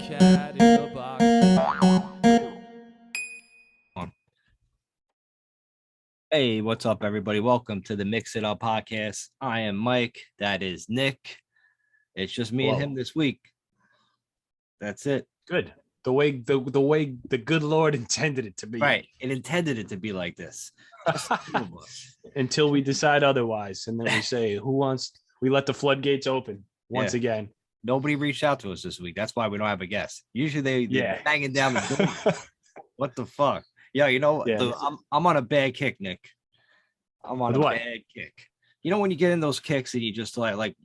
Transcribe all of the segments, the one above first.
cat in the box. Hey, what's up, everybody? Welcome to the Mix It Up podcast. I am Mike. That is Nick. It's just me and him this week. That's it. Good. The way the good Lord intended it to be. Right. It intended it to be like this. Until we decide otherwise. And then we say, we let the floodgates open once again. Nobody reached out to us this week. That's why we don't have a guest. Usually they're banging down the door. What the fuck? Yeah, you know, I'm on a bad kick, Nick. I'm on bad kick. You know, when you get in those kicks and you just like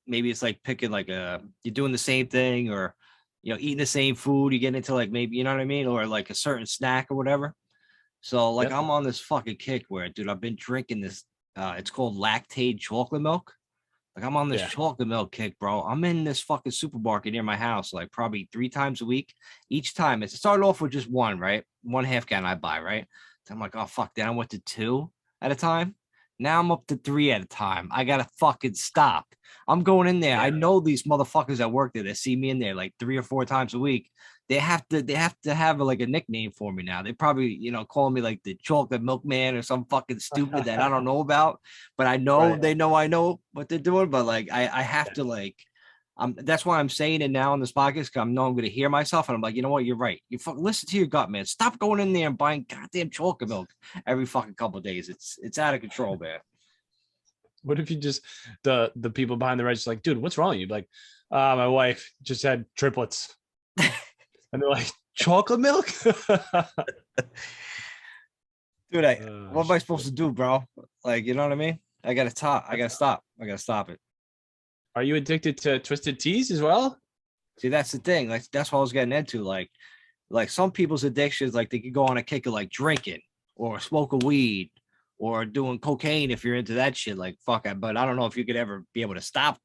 maybe it's like picking you're doing the same thing, or eating the same food. You get into maybe, you know what I mean, or like a certain snack or whatever. So I'm on this fucking kick where, dude, I've been drinking this. It's called lactate chocolate milk. I'm on this chocolate milk kick, bro. I'm in this fucking supermarket near my house, probably 3 times a week. Each time it started off with just one, right? 1/2 gallon I buy, right? So I'm like, oh fuck. Then I went to 2 at a time. Now I'm up to 3 at a time. I gotta fucking stop. I'm going in there. I know these motherfuckers that work there that see me in there 3 or 4 times a week. They have to have a nickname for me now. They probably, call me the chocolate milkman or some fucking stupid that I don't know about. But I know they know I know what they're doing. But I have to that's why I'm saying it now on this podcast, because I know I'm going to hear myself. And I'm like, you know what? You're right. You listen to your gut, man. Stop going in there and buying goddamn chocolate milk every fucking couple of days. It's out of control, man. What if you just, the people behind the register dude, what's wrong? You'd be like, my wife just had triplets. And they're like, chocolate milk? Dude, what am I supposed to do, bro? You know what I mean? I gotta stop. I gotta stop it. Are you addicted to twisted teas as well? See, that's the thing. That's what I was getting into. Some people's addictions, they could go on a kick of drinking or smoking weed or doing cocaine if you're into that shit. Fuck it. But I don't know if you could ever be able to stop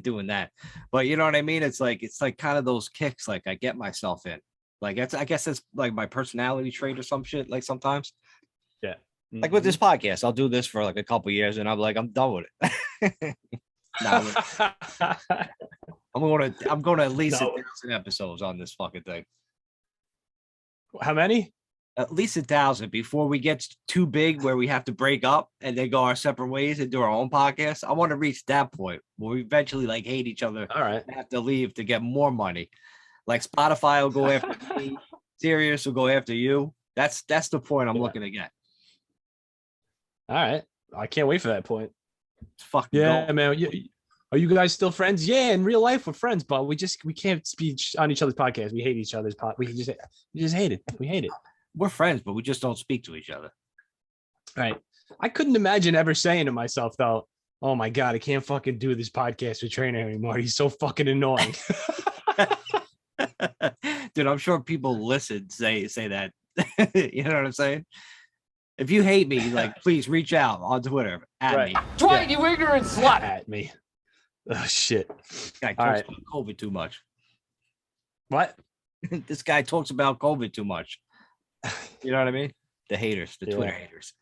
doing that. But you know what I mean? It's kind of those kicks I get myself in. I guess that's my personality trait or some shit. Sometimes. Yeah. With this podcast, I'll do this for a couple years and I'm I'm done with it. I'm going to at least 1,000 episodes on this fucking thing. How many? At least 1,000 before we get too big where we have to break up and then go our separate ways and do our own podcast. I want to reach that point where we eventually hate each other. All right. And have to leave to get more money. Spotify will go after me. Sirius will go after you. That's the point I'm looking to get. All right. I can't wait for that point. Fucking man. Are you guys still friends? Yeah, in real life we're friends, but we can't speak on each other's podcast. We hate each other's we just hate it. We hate it. We're friends, but we just don't speak to each other. Right. I couldn't imagine ever saying to myself though, oh my God, I can't fucking do this podcast with Trainer anymore. He's so fucking annoying. Dude, I'm sure people say that. You know what I'm saying? If you hate me, please reach out on Twitter at me. Dwight, you ignorant slut. At me. Oh shit. Guy talks about COVID too much. What? This guy talks about COVID too much. You know what I mean? The haters, the Twitter haters.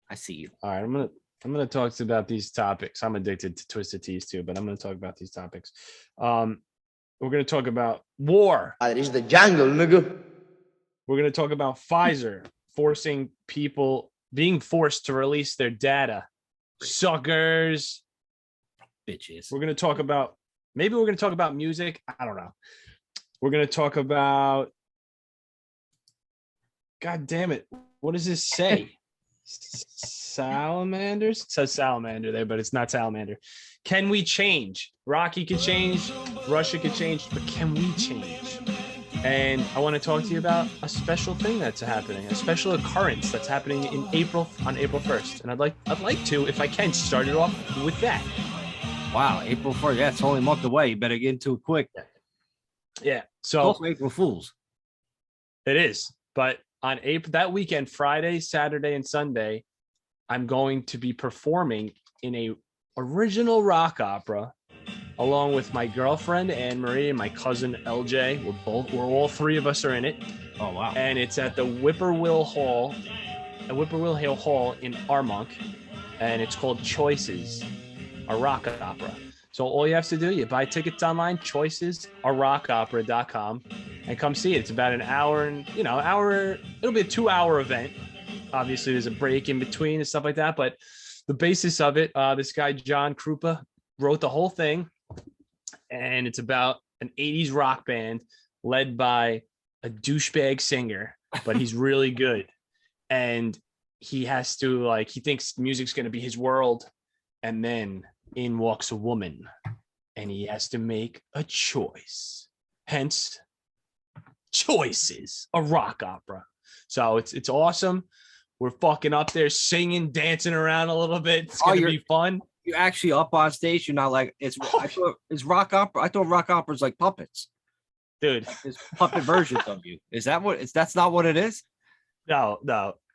I see you. All right, I'm gonna talk about these topics. I'm addicted to twisted teas too, but I'm gonna talk about these topics. We're gonna talk about war. It is the jungle, nigga. We're gonna talk about PFIZER being forced to release their data. Suckers. Bitches. We're gonna talk about music. I don't know. We're gonna talk about. God damn it. What does this say? Salamanders? It says salamander there, but it's not salamander. Can we change? Rocky could change. Russia could change. But can we change? And I want to talk to you about a special thing that's happening, a special occurrence that's happening on April 1st. And I'd like to, if I can, start it off with that. Wow, April 1st. Yeah, it's only a month away. You better get into it quick. Yeah. So April Fools. It is. But on that weekend, Friday, Saturday, and Sunday, I'm going to be performing in a original rock opera along with my girlfriend Anne Marie and my cousin LJ. We're all 3 of us are in it. Oh wow. And it's at the Whippoorwill Hall in Armonk, and it's called Choices, a rock opera. So all you have to do, you buy tickets online, choices or rockopera.com, and come see it. It's about an hour and, it'll be a 2-hour event. Obviously, there's a break in between and stuff like that. But the basis of it, this guy, John Krupa, wrote the whole thing. And it's about an 80s rock band led by a douchebag singer, but he's really good. And he has to, he thinks music's going to be his world. And then in walks a woman, and he has to make a choice. Hence, Choices, a rock opera. So it's awesome. We're fucking up there singing, dancing around a little bit. It's gonna be fun. You're actually up on stage. You're not like I thought it's rock opera. I thought rock opera's like puppets, dude. It's puppet versions of you. Is that what? That's not what it is. No,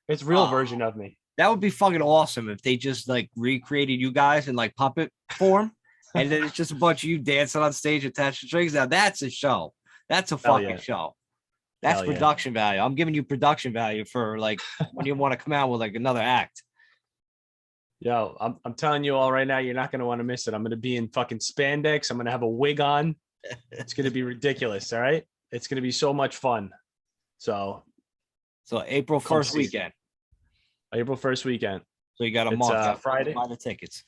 it's real version of me. That would be fucking awesome if they just like recreated you guys in like puppet form, and then it's just a bunch of you dancing on stage attached to strings. Now that's a show. That's a fucking show. That's production value. I'm giving you production value for like when you want to come out with like another act. Yo, I'm telling you all right now, you're not going to want to miss it. I'm going to be in fucking spandex. I'm going to have a wig on. It's going to be ridiculous. All right. It's going to be so much fun. So April 1st weekend. April 1st weekend. So you got a month. Friday. Buy the tickets.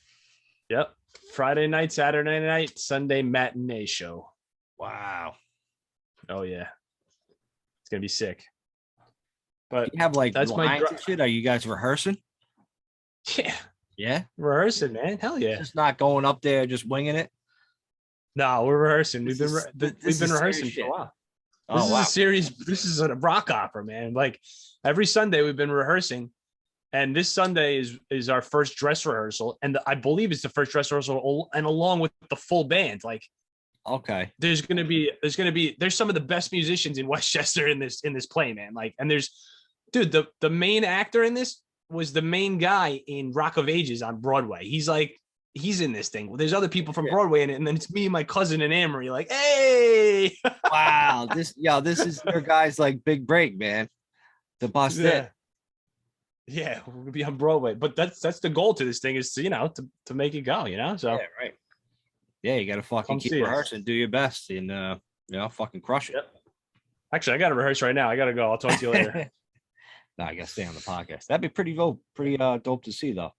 Yep. Friday night, Saturday night, Sunday matinee show. Wow. Oh yeah. It's gonna be sick. But you have like that's my shit. Are you guys rehearsing? Yeah. Yeah. Rehearsing, man. Hell yeah. Just not going up there, just winging it. No, we're rehearsing. We've been rehearsing for a while. This is a rock opera, man. Like every Sunday we've been rehearsing. And this Sunday is our first dress rehearsal, and I believe it's the first dress rehearsal, and along with the full band. Like, okay, there's some of the best musicians in Westchester in this play, man. Like, and the main actor in this was the main guy in Rock of Ages on Broadway. He's in this thing. There's other people from Broadway in it, and then it's me and my cousin and Amory. Like, hey, wow, this is your guys' like big break, man. The bust it. Yeah, we're gonna be on Broadway, but that's the goal to this thing is to make it go, So yeah, right. Yeah, you gotta fucking keep rehearsing, do your best, and fucking crush it. Yep. Actually, I gotta rehearse right now. I gotta go. I'll talk to you later. No, I gotta stay on the podcast. That'd be pretty dope to see though.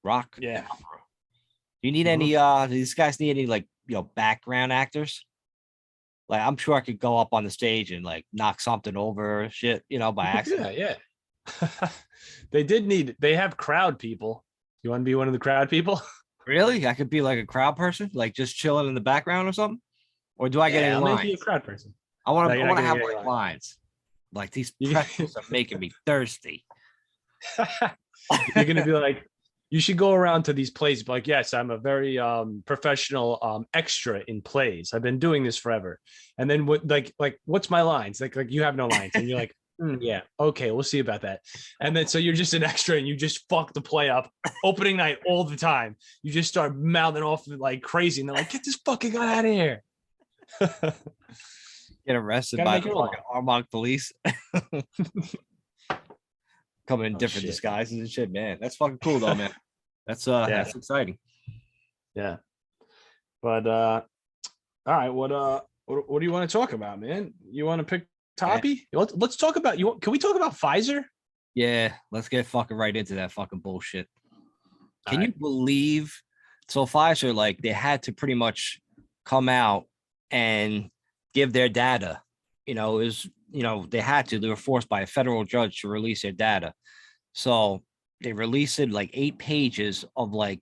Rock. Yeah. Do you need any? These guys need any like background actors? Like I'm sure I could go up on the stage and like knock something over, shit, by accident. Yeah. They have crowd people. You want to be one of the crowd people? Really? I could be like a crowd person, like just chilling in the background or something? Or do I get any lines? Maybe a crowd person. I want to have like lines. Like these pretzels are making me thirsty. You're going to be like, you should go around to these plays. Like, yes, I'm a very professional extra in plays. I've been doing this forever. And then what's my lines? Like you have no lines. And you're like, yeah, okay, we'll see about that. And then so you're just an extra and you just fuck the play up opening night all the time. You just start mouthing off like crazy and they're like, get this fucking guy out of here. Get arrested by the fucking Armonk police. Coming in different disguises and shit, man. That's fucking cool though, man. That's exciting. Yeah. But all right, what do you want to talk about, man? You want to pick Toppy? Let's talk about can we talk about PFIZER? Yeah, let's get fucking right into that fucking bullshit. Can you believe PFIZER, like they had to pretty much come out and give their data. They had to, they were forced by a federal judge to release their data. So they released it like 8 pages of like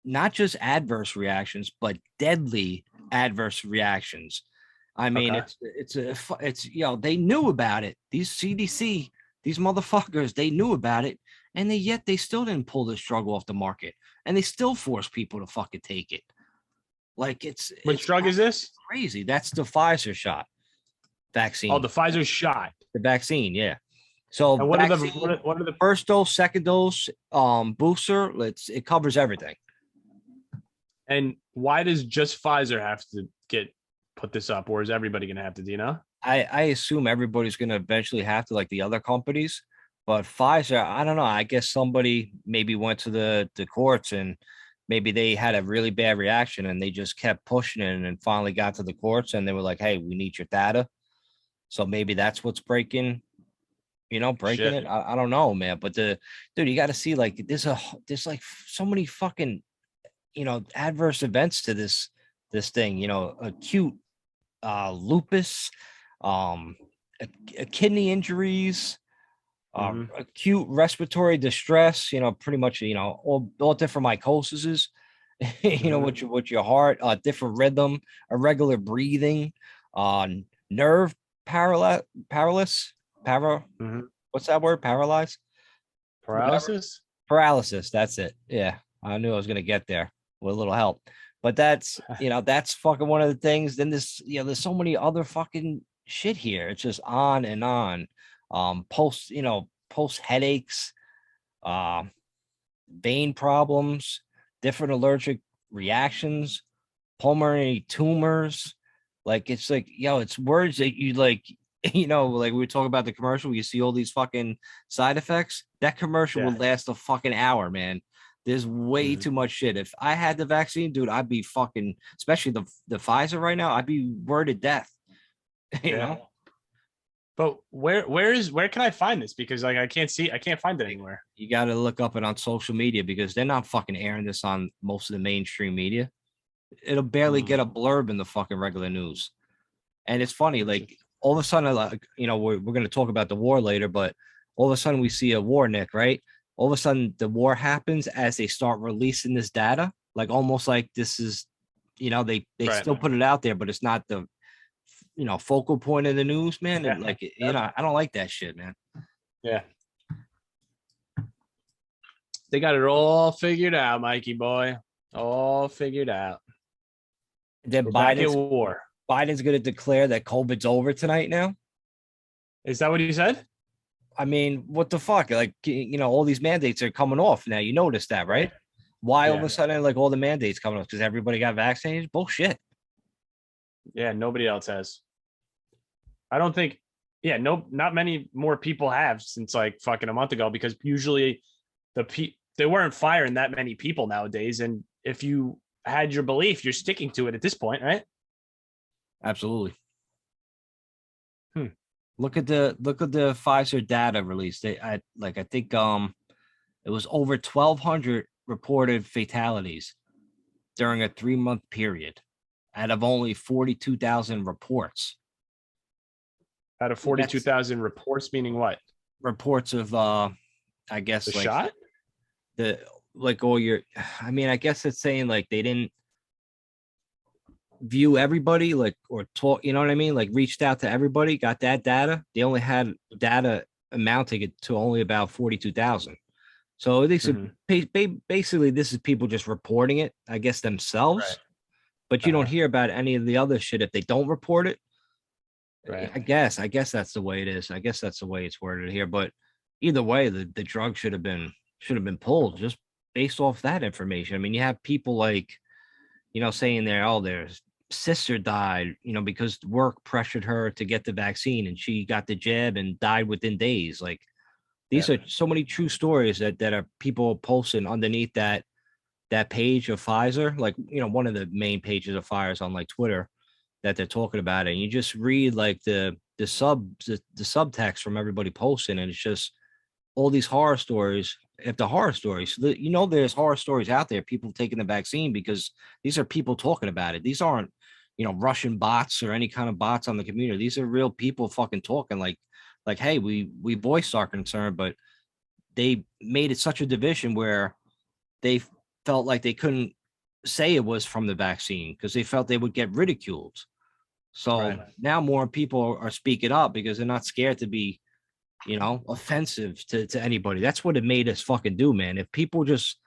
not just adverse reactions, but deadly adverse reactions. I mean, it's they knew about it. These CDC, these motherfuckers, they knew about it, and yet they still didn't pull this drug off the market, and they still force people to fucking take it. Like which drug is this? Crazy. That's the PFIZER shot vaccine. Oh, the PFIZER shot. The vaccine, yeah. So and what are the first dose, second dose, booster? It covers everything. And why does just PFIZER have to put this up, or is everybody gonna have to? Do you know? I assume everybody's gonna eventually have to, like the other companies, but PFIZER, I don't know. I guess somebody maybe went to the courts and maybe they had a really bad reaction and they just kept pushing it and finally got to the courts and they were like, hey, we need your data. So maybe that's what's breaking, breaking Shit. it. I don't know, man. But dude, you got to see like there's like so many fucking, adverse events to this thing, acute lupus, um, kidney injuries, acute respiratory distress, pretty much, all different mycoses, with your heart, different rhythm, irregular breathing, nerve paralysis, what's that word? Paralyzed? Paralysis? Paralysis. That's it. Yeah. I knew I was going to get there with a little help, but that's fucking one of the things. Then there's so many other fucking shit here. It's just on and on. Post headaches, vein problems, different allergic reactions, pulmonary tumors. Like, it's like, it's words that you like, like we were talking about the commercial, you see all these fucking side effects. That commercial would last a fucking hour, man. There's way too much shit. If I had the vaccine, dude, I'd be fucking, especially the Pfizer right now, I'd be worried to death. you know? But where can I find this? Because like I can't find it anywhere. You got to look up it on social media because they're not fucking airing this on most of the mainstream media. It'll barely get a blurb in the fucking regular news. And it's funny, like all of a sudden, like, we're going to talk about the war later, but all of a sudden we see a war, Nick, right? All of a sudden the war happens as they start releasing this data, like almost like this is, they still put it out there, but it's not the, focal point of the news, man. And like, I don't like that shit, man. Yeah. They got it all figured out, Mikey boy. All figured out. Then Biden's going to declare that COVID's over tonight now. Is that what he said? I mean, what the fuck? Like, all these mandates are coming off now. You noticed that, right? Why all of a sudden, like, all the mandates coming off? Because everybody got vaccinated? Bullshit. Yeah, nobody else has. I don't think, not many more people have since like fucking a month ago, because usually they weren't firing that many people nowadays. And if you had your belief, you're sticking to it at this point, right? Absolutely. Look at the Pfizer data release. I think it was over 1,200 reported fatalities during a 3-month period out of only 42,000 reports. Out of 42,000 reports, meaning what? Reports of I guess the shot? I guess it's saying like they didn't view everybody, like, or talk, you know what I mean? Like reached out to everybody, got that data. They only had data amounting to only about 42,000. So they said basically this is people just reporting it, I guess, themselves. Right. But you don't hear about any of the other shit if they don't report it. Right. I guess that's the way it is. I guess that's the way it's worded here. But either way, the drug should have been pulled just based off that information. I mean, you have people like, saying their sister died, because work pressured her to get the vaccine and she got the jab and died within days. Like, these are so many true stories that are people posting underneath that page of Pfizer, like, one of the main pages of Pfizer on like Twitter, that they're talking about it. And you just read like the subtext from everybody posting, and it's just all these horror stories. If the horror stories, there's horror stories out there, people taking the vaccine, because these are people talking about it. These aren't, Russian bots or any kind of bots on the community. These are real people fucking talking like, hey, we voiced our concern, but they made it such a division where they felt like they couldn't say it was from the vaccine because they felt they would get ridiculed. So now more people are speaking up because they're not scared to be, offensive to anybody. That's what it made us fucking do, man. If people just,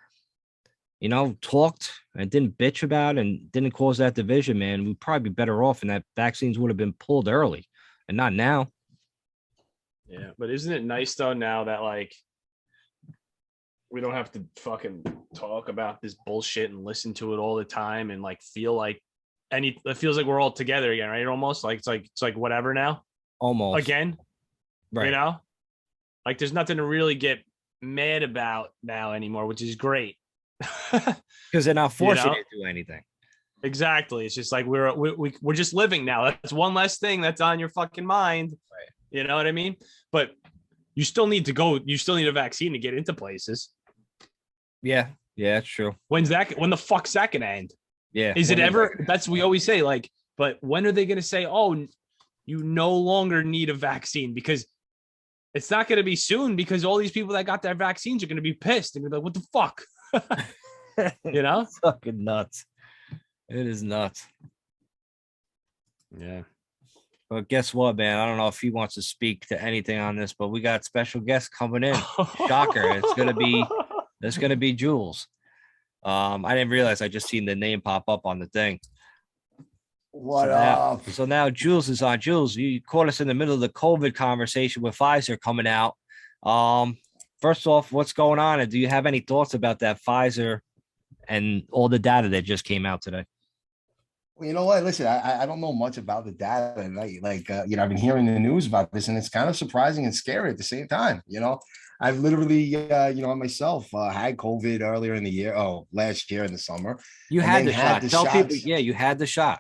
talked and didn't bitch about and didn't cause that division, man, we'd probably be better off, and that vaccines would have been pulled early and not now. Yeah, but isn't it nice though now that like we don't have to fucking talk about this bullshit and listen to it all the time and like feel like it feels like we're all together again, right? Almost like it's like whatever now. Almost again. Right. Like there's nothing to really get mad about now anymore, which is great. Because they're not forcing you to do anything. Exactly. It's just like we're just living now. That's one less thing that's on your fucking mind. Right. You know what I mean? But you still need to go. You still need a vaccine to get into places. Yeah. Yeah, it's true. When the fuck's that gonna end? Yeah. Is it ever? That's we always say, like, but when are they gonna say, oh, you no longer need a vaccine? Because it's not gonna be soon, because all these people that got their vaccines are gonna be pissed and be like, what the fuck? You know? It's fucking nuts. It is nuts. Yeah. But guess what, man? I don't know if he wants to speak to anything on this, but we got special guests coming in. Shocker. It's gonna be Jules. I didn't realize, I just seen the name pop up on the thing. What up? So now Jules is on. Jules, you caught us in the middle of the COVID conversation with PFIZER coming out. First off, what's going on? And do you have any thoughts about that PFIZER and all the data that just came out today? Well, you know what? Listen, I don't know much about the data. I've been hearing the news about this, and it's kind of surprising and scary at the same time. I've literally, myself had COVID earlier in the year. Oh, last year in the summer. You had the shot. Tell people, yeah, you had the shot.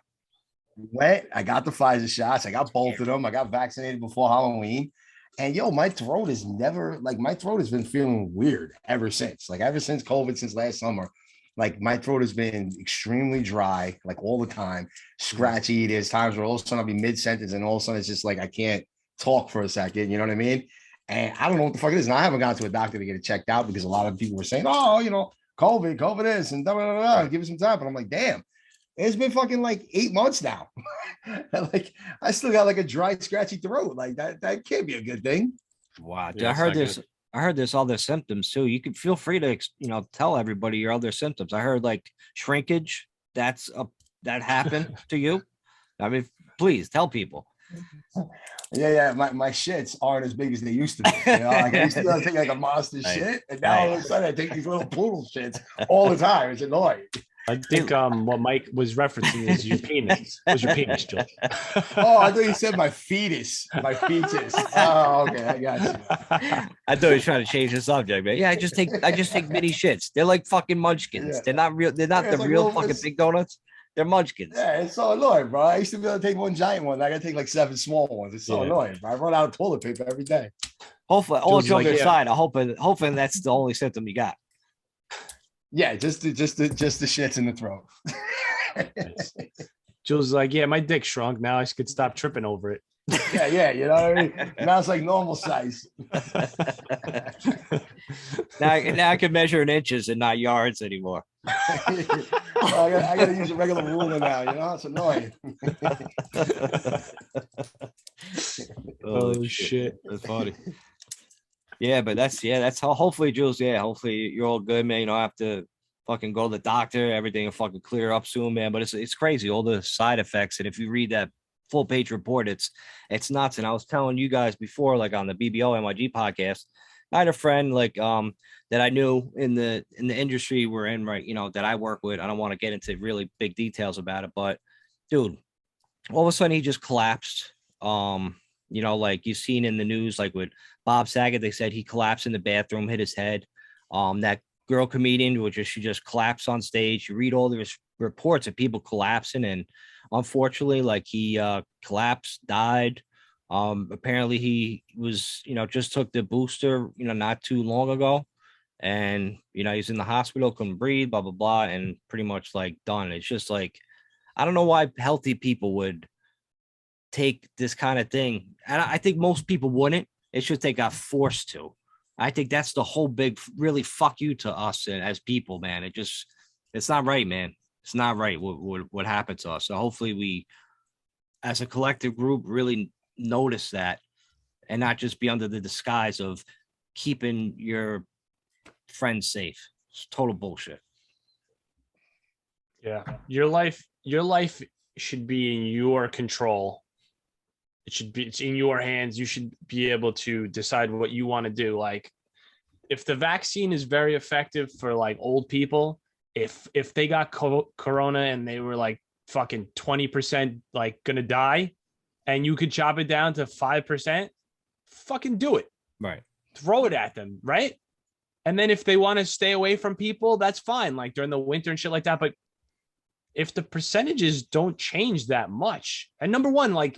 I got the PFIZER shots. I got both of them. I got vaccinated before Halloween. And my throat has been feeling weird ever since. Like ever since COVID, since last summer. Like my throat has been extremely dry, like all the time, scratchy. There's times where all of a sudden I'll be mid-sentence and all of a sudden it's just like I can't talk for a second. You know what I mean? And I don't know what the fuck it is. And I haven't gone to a doctor to get it checked out because a lot of people were saying, oh, COVID is, and give it some time. But I'm like, damn, it's been fucking like 8 months now. Like I still got like a dry, scratchy throat. Like that can't be a good thing. Wow. Yeah, I heard there's other symptoms too. You can feel free to, tell everybody your other symptoms. I heard like shrinkage. That happened to you. I mean, please tell people. Yeah. My shits aren't as big as they used to be. Like I used to take like a monster shit, and now all of a sudden I take these little poodle shits all the time. It's annoying. I think what Mike was referencing is your penis. Was your penis, Joe? Oh, I thought you said my fetus. My fetus. Oh, okay, I got you. I thought he was trying to change the subject, man. Yeah, I just take mini shits. They're like fucking munchkins. Yeah. They're not real. They're not the real fucking big donuts. They're munchkins. Yeah, it's so annoying, bro. I used to be able to take one giant one. I gotta take like 7 small ones. It's so annoying. Bro. I run out of toilet paper every day. Hopefully, all joking aside, I'm hoping that's the only symptom you got. Yeah, just the shits in the throat. Jules is like, yeah, my dick shrunk. Now I could stop tripping over it. Yeah, you know what I mean? Now it's like normal size. now I can measure in inches and not yards anymore. I gotta use a regular ruler now, it's annoying. Oh shit. That's funny. Yeah, but that's how, hopefully, Jules, hopefully you're all good, man. You don't have to fucking go to the doctor. Everything will fucking clear up soon, man. But it's crazy, all the side effects. And if you read that full page report, it's nuts. And I was telling you guys before, like on the BBO NYG podcast, I had a friend like that I knew in the industry we're in, right? That I work with. I don't want to get into really big details about it, but dude, all of a sudden he just collapsed. Like you've seen in the news, like with Bob Saget, they said he collapsed in the bathroom, hit his head. That girl comedian, she just collapsed on stage. You read all the reports of people collapsing, and unfortunately, like he collapsed, died. Apparently he was, just took the booster, not too long ago, and he's in the hospital, couldn't breathe, blah blah blah, and pretty much like done. It's just like, I don't know why healthy people would take this kind of thing. And I think most people wouldn't. It's just they got forced to. I think that's the whole big really fuck you to us as people, man. It's not right, man. It's not right what happened to us. So hopefully we, as a collective group, really notice that and not just be under the disguise of keeping your friends safe. It's total bullshit. Yeah. Your life should be in your control. It's in your hands. You should be able to decide what you want to do. Like if the vaccine is very effective for like old people, if they got corona and they were like fucking 20% like gonna die, and you could chop it down to 5%, fucking do it. Right. Throw it at them, right? And then if they want to stay away from people, that's fine. Like during the winter and shit like that. But if the percentages don't change that much, and number one, like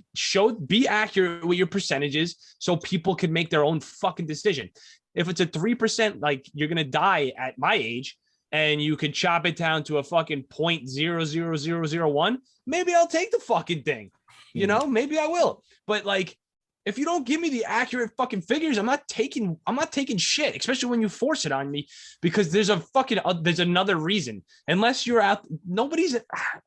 be accurate with your percentages so people can make their own fucking decision. If it's a 3%, like you're going to die at my age and you could chop it down to a fucking 0.00001, maybe I'll take the fucking thing, you know, maybe I will. But like, if you don't give me the accurate fucking figures, I'm not taking shit, especially when you force it on me, because there's there's another reason. Unless you're out,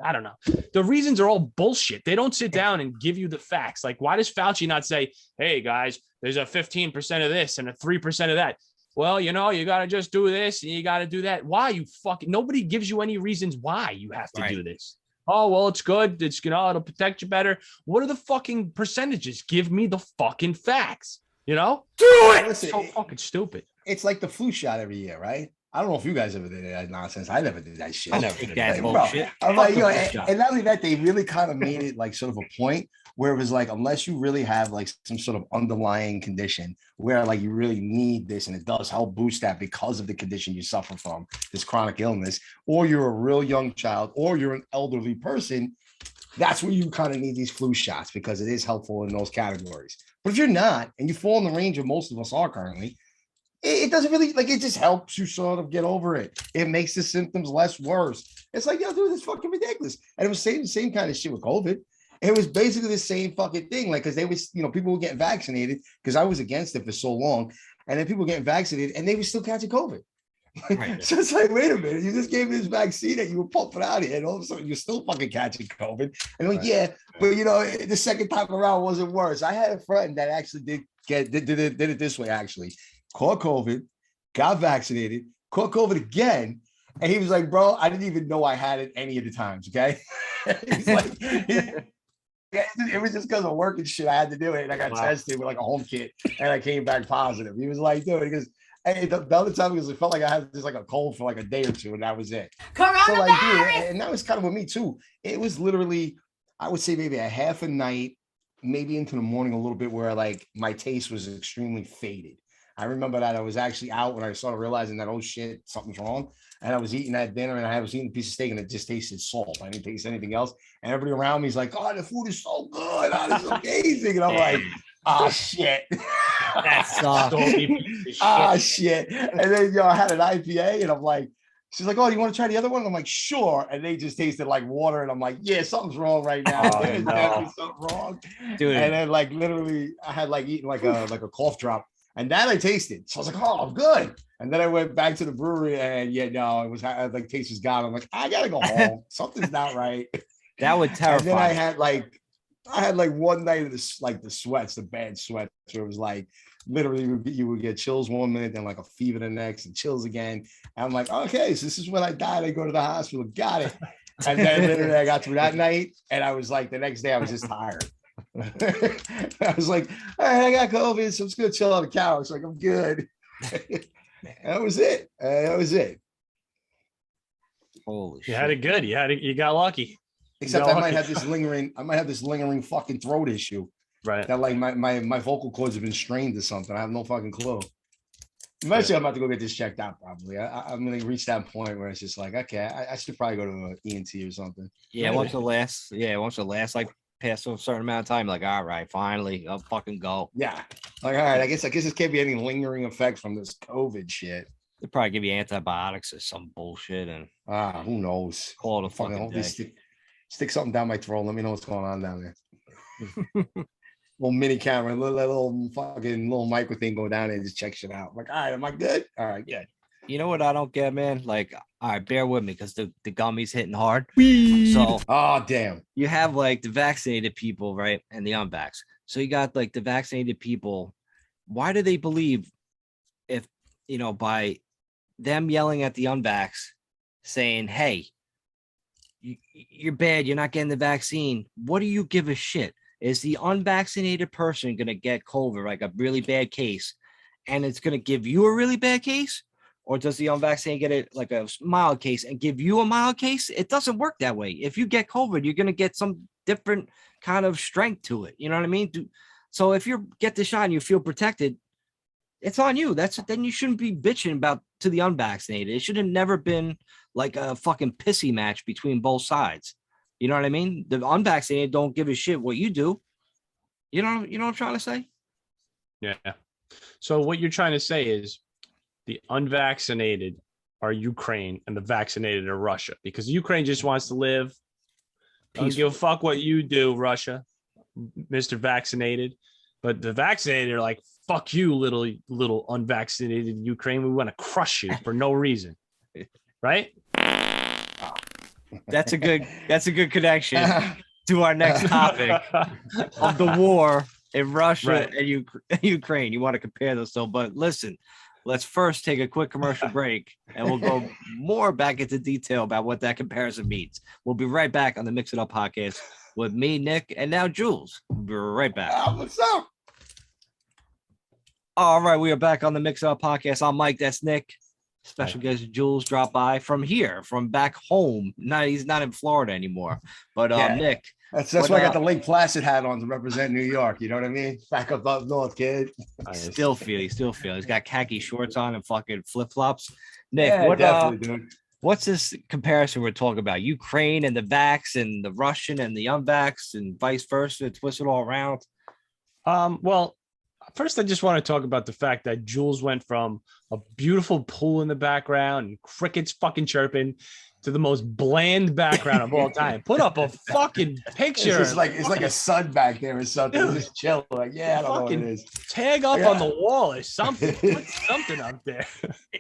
I don't know. The reasons are all bullshit. They don't sit down and give you the facts. Like, why does Fauci not say, hey guys, there's a 15% of this and a 3% of that? Well, you know, you got to just do this and you got to do that. Why? Nobody gives you any reasons why you have to do this. Oh, well, it's good. It's, you know, it'll protect you better. What are the fucking percentages? Give me the fucking facts, you know? Do it. It's so fucking stupid. It's like the flu shot every year, right? I don't know if you guys ever did that nonsense. I never did that shit. I never did that bullshit. I'm like, and not only that, they really kind of made it like sort of a point where it was like, unless you really have like some sort of underlying condition where like you really need this and it does help boost that because of the condition you suffer from, this chronic illness, or you're a real young child, or you're an elderly person, that's where you kind of need these flu shots because it is helpful in those categories. But if you're not, and you fall in the range of most of us are currently, it doesn't really, like, it just helps you sort of get over it. It makes the symptoms less worse. It's like, yo, dude, it's fucking ridiculous. And it was the same kind of shit with COVID. It was basically the same fucking thing. Like, because they was, you know, people were getting vaccinated because I was against it for so long. And then people were getting vaccinated and they were still catching COVID. Right. So it's like, wait a minute, you just gave me this vaccine that you were pumping out here, and all of a sudden you're still fucking catching COVID. And like, yeah, but you know, the second time around wasn't worse. I had a friend that actually did it this way, actually. Caught COVID, got vaccinated, caught COVID again. And he was like, bro, I didn't even know I had it any of the times. Okay. He's like, it was just because of work and shit. I had to do it. And I got tested with like a home kit and I came back positive. He was like, dude, because the other time it felt like I had just like a cold for like a day or two, and that was it. So like, dude, and that was kind of with me too. It was literally, I would say maybe a half a night, maybe into the morning a little bit, where like my taste was extremely faded. I remember that I was actually out when I started realizing that, oh shit, something's wrong. And I was eating that dinner and I was eating a piece of steak and it just tasted salt. I didn't taste anything else. And everybody around me is like, oh, the food is so good. Oh, this is amazing. And I'm like, oh shit. That's soft. Oh shit. And then, I had an IPA and I'm like, she's like, oh, you want to try the other one? And I'm like, sure. And they just tasted like water. And I'm like, yeah, something's wrong right now. There's definitely something wrong. Dude. And then like literally I had like eaten like a cough drop. And that I tasted. So I was like, oh, I'm good. And then I went back to the brewery and it was like taste was gone. I'm like, I gotta go home. Something's not right. That would terrify. And then I had like one night of this, like the sweats, the bad sweats, where it was like literally you would get chills one minute, then like a fever the next, and chills again. And I'm like, okay, so this is when I died. I go to the hospital, got it. And then literally I got through that night, and I was like, the next day I was just tired. I was like, all right, I got COVID, so I'm just gonna chill on the couch. Like, I'm good. That was it. That was it. Holy shit. You had it good. You got lucky. Except I might have this lingering fucking throat issue. Right. That like my vocal cords have been strained or something. I have no fucking clue. Eventually, I'm about to go get this checked out. Probably, I'm gonna reach that point where it's just like, okay, I should probably go to an ENT or something. Yeah, once it lasts like past a certain amount of time, like, all right, finally, I'll fucking go. Yeah, like, all right, I guess this can't be any lingering effects from this COVID shit. They probably give you antibiotics or some bullshit, and who knows? Call it a fucking day. Stick something down my throat. Let me know what's going on down there. Little mini camera, little fucking little micro thing, go down there and just check shit out. I'm like, all right, am I good? All right, good. You know what I don't get, man? Like, all right, bear with me because the gummies hitting hard. So, oh damn, you have like the vaccinated people, right, and the unvax. So you got like the vaccinated people. Why do they believe if by them yelling at the unvax, saying, "Hey, you're bad, you're not getting the vaccine"? What do you give a shit? Is the unvaccinated person gonna get COVID, like a really bad case, and it's gonna give you a really bad case? Or does the unvaccinated get it like a mild case and give you a mild case? It doesn't work that way. If you get COVID, you're going to get some different kind of strength to it. You know what I mean? So if you get the shot and you feel protected, it's on you. Then you shouldn't be bitching about to the unvaccinated. It should have never been like a fucking pissy match between both sides. You know what I mean? The unvaccinated don't give a shit what you do. You know what I'm trying to say? Yeah. So what you're trying to say is the unvaccinated are Ukraine and the vaccinated are Russia, because Ukraine just wants to live. Don't give a fuck what you do, Russia, Mr. Vaccinated. But the vaccinated are like, fuck you, little unvaccinated Ukraine. We want to crush you for no reason. Right? That's a good connection to our next topic of the war in Russia and Ukraine. You want to compare those, but listen, let's first take a quick commercial break, and we'll go more back into detail about what that comparison means. We'll be right back on the Mix It Up podcast with me, Nick, and now Jules. We'll be right back. What's up? All right, we are back on the Mix It Up podcast. I'm Mike. That's Nick. Special guest Jules dropped by from back home. He's not in Florida anymore. But Nick. That's why I got the Lake Placid hat on to represent New York. You know what I mean? Back up north, kid. Still feel. He's got khaki shorts on and fucking flip-flops. Nick, what's this comparison we're talking about? Ukraine and the vax and the Russian and the unvax and vice versa, twist it all around. Well, first, I just want to talk about the fact that Jules went from a beautiful pool in the background and crickets fucking chirping to the most bland background of all time. Put up a fucking picture. It's like a sun back there or something. Dude, just chill. Like, yeah, I don't know what it is. Tag up on the wall or something. Put something up there.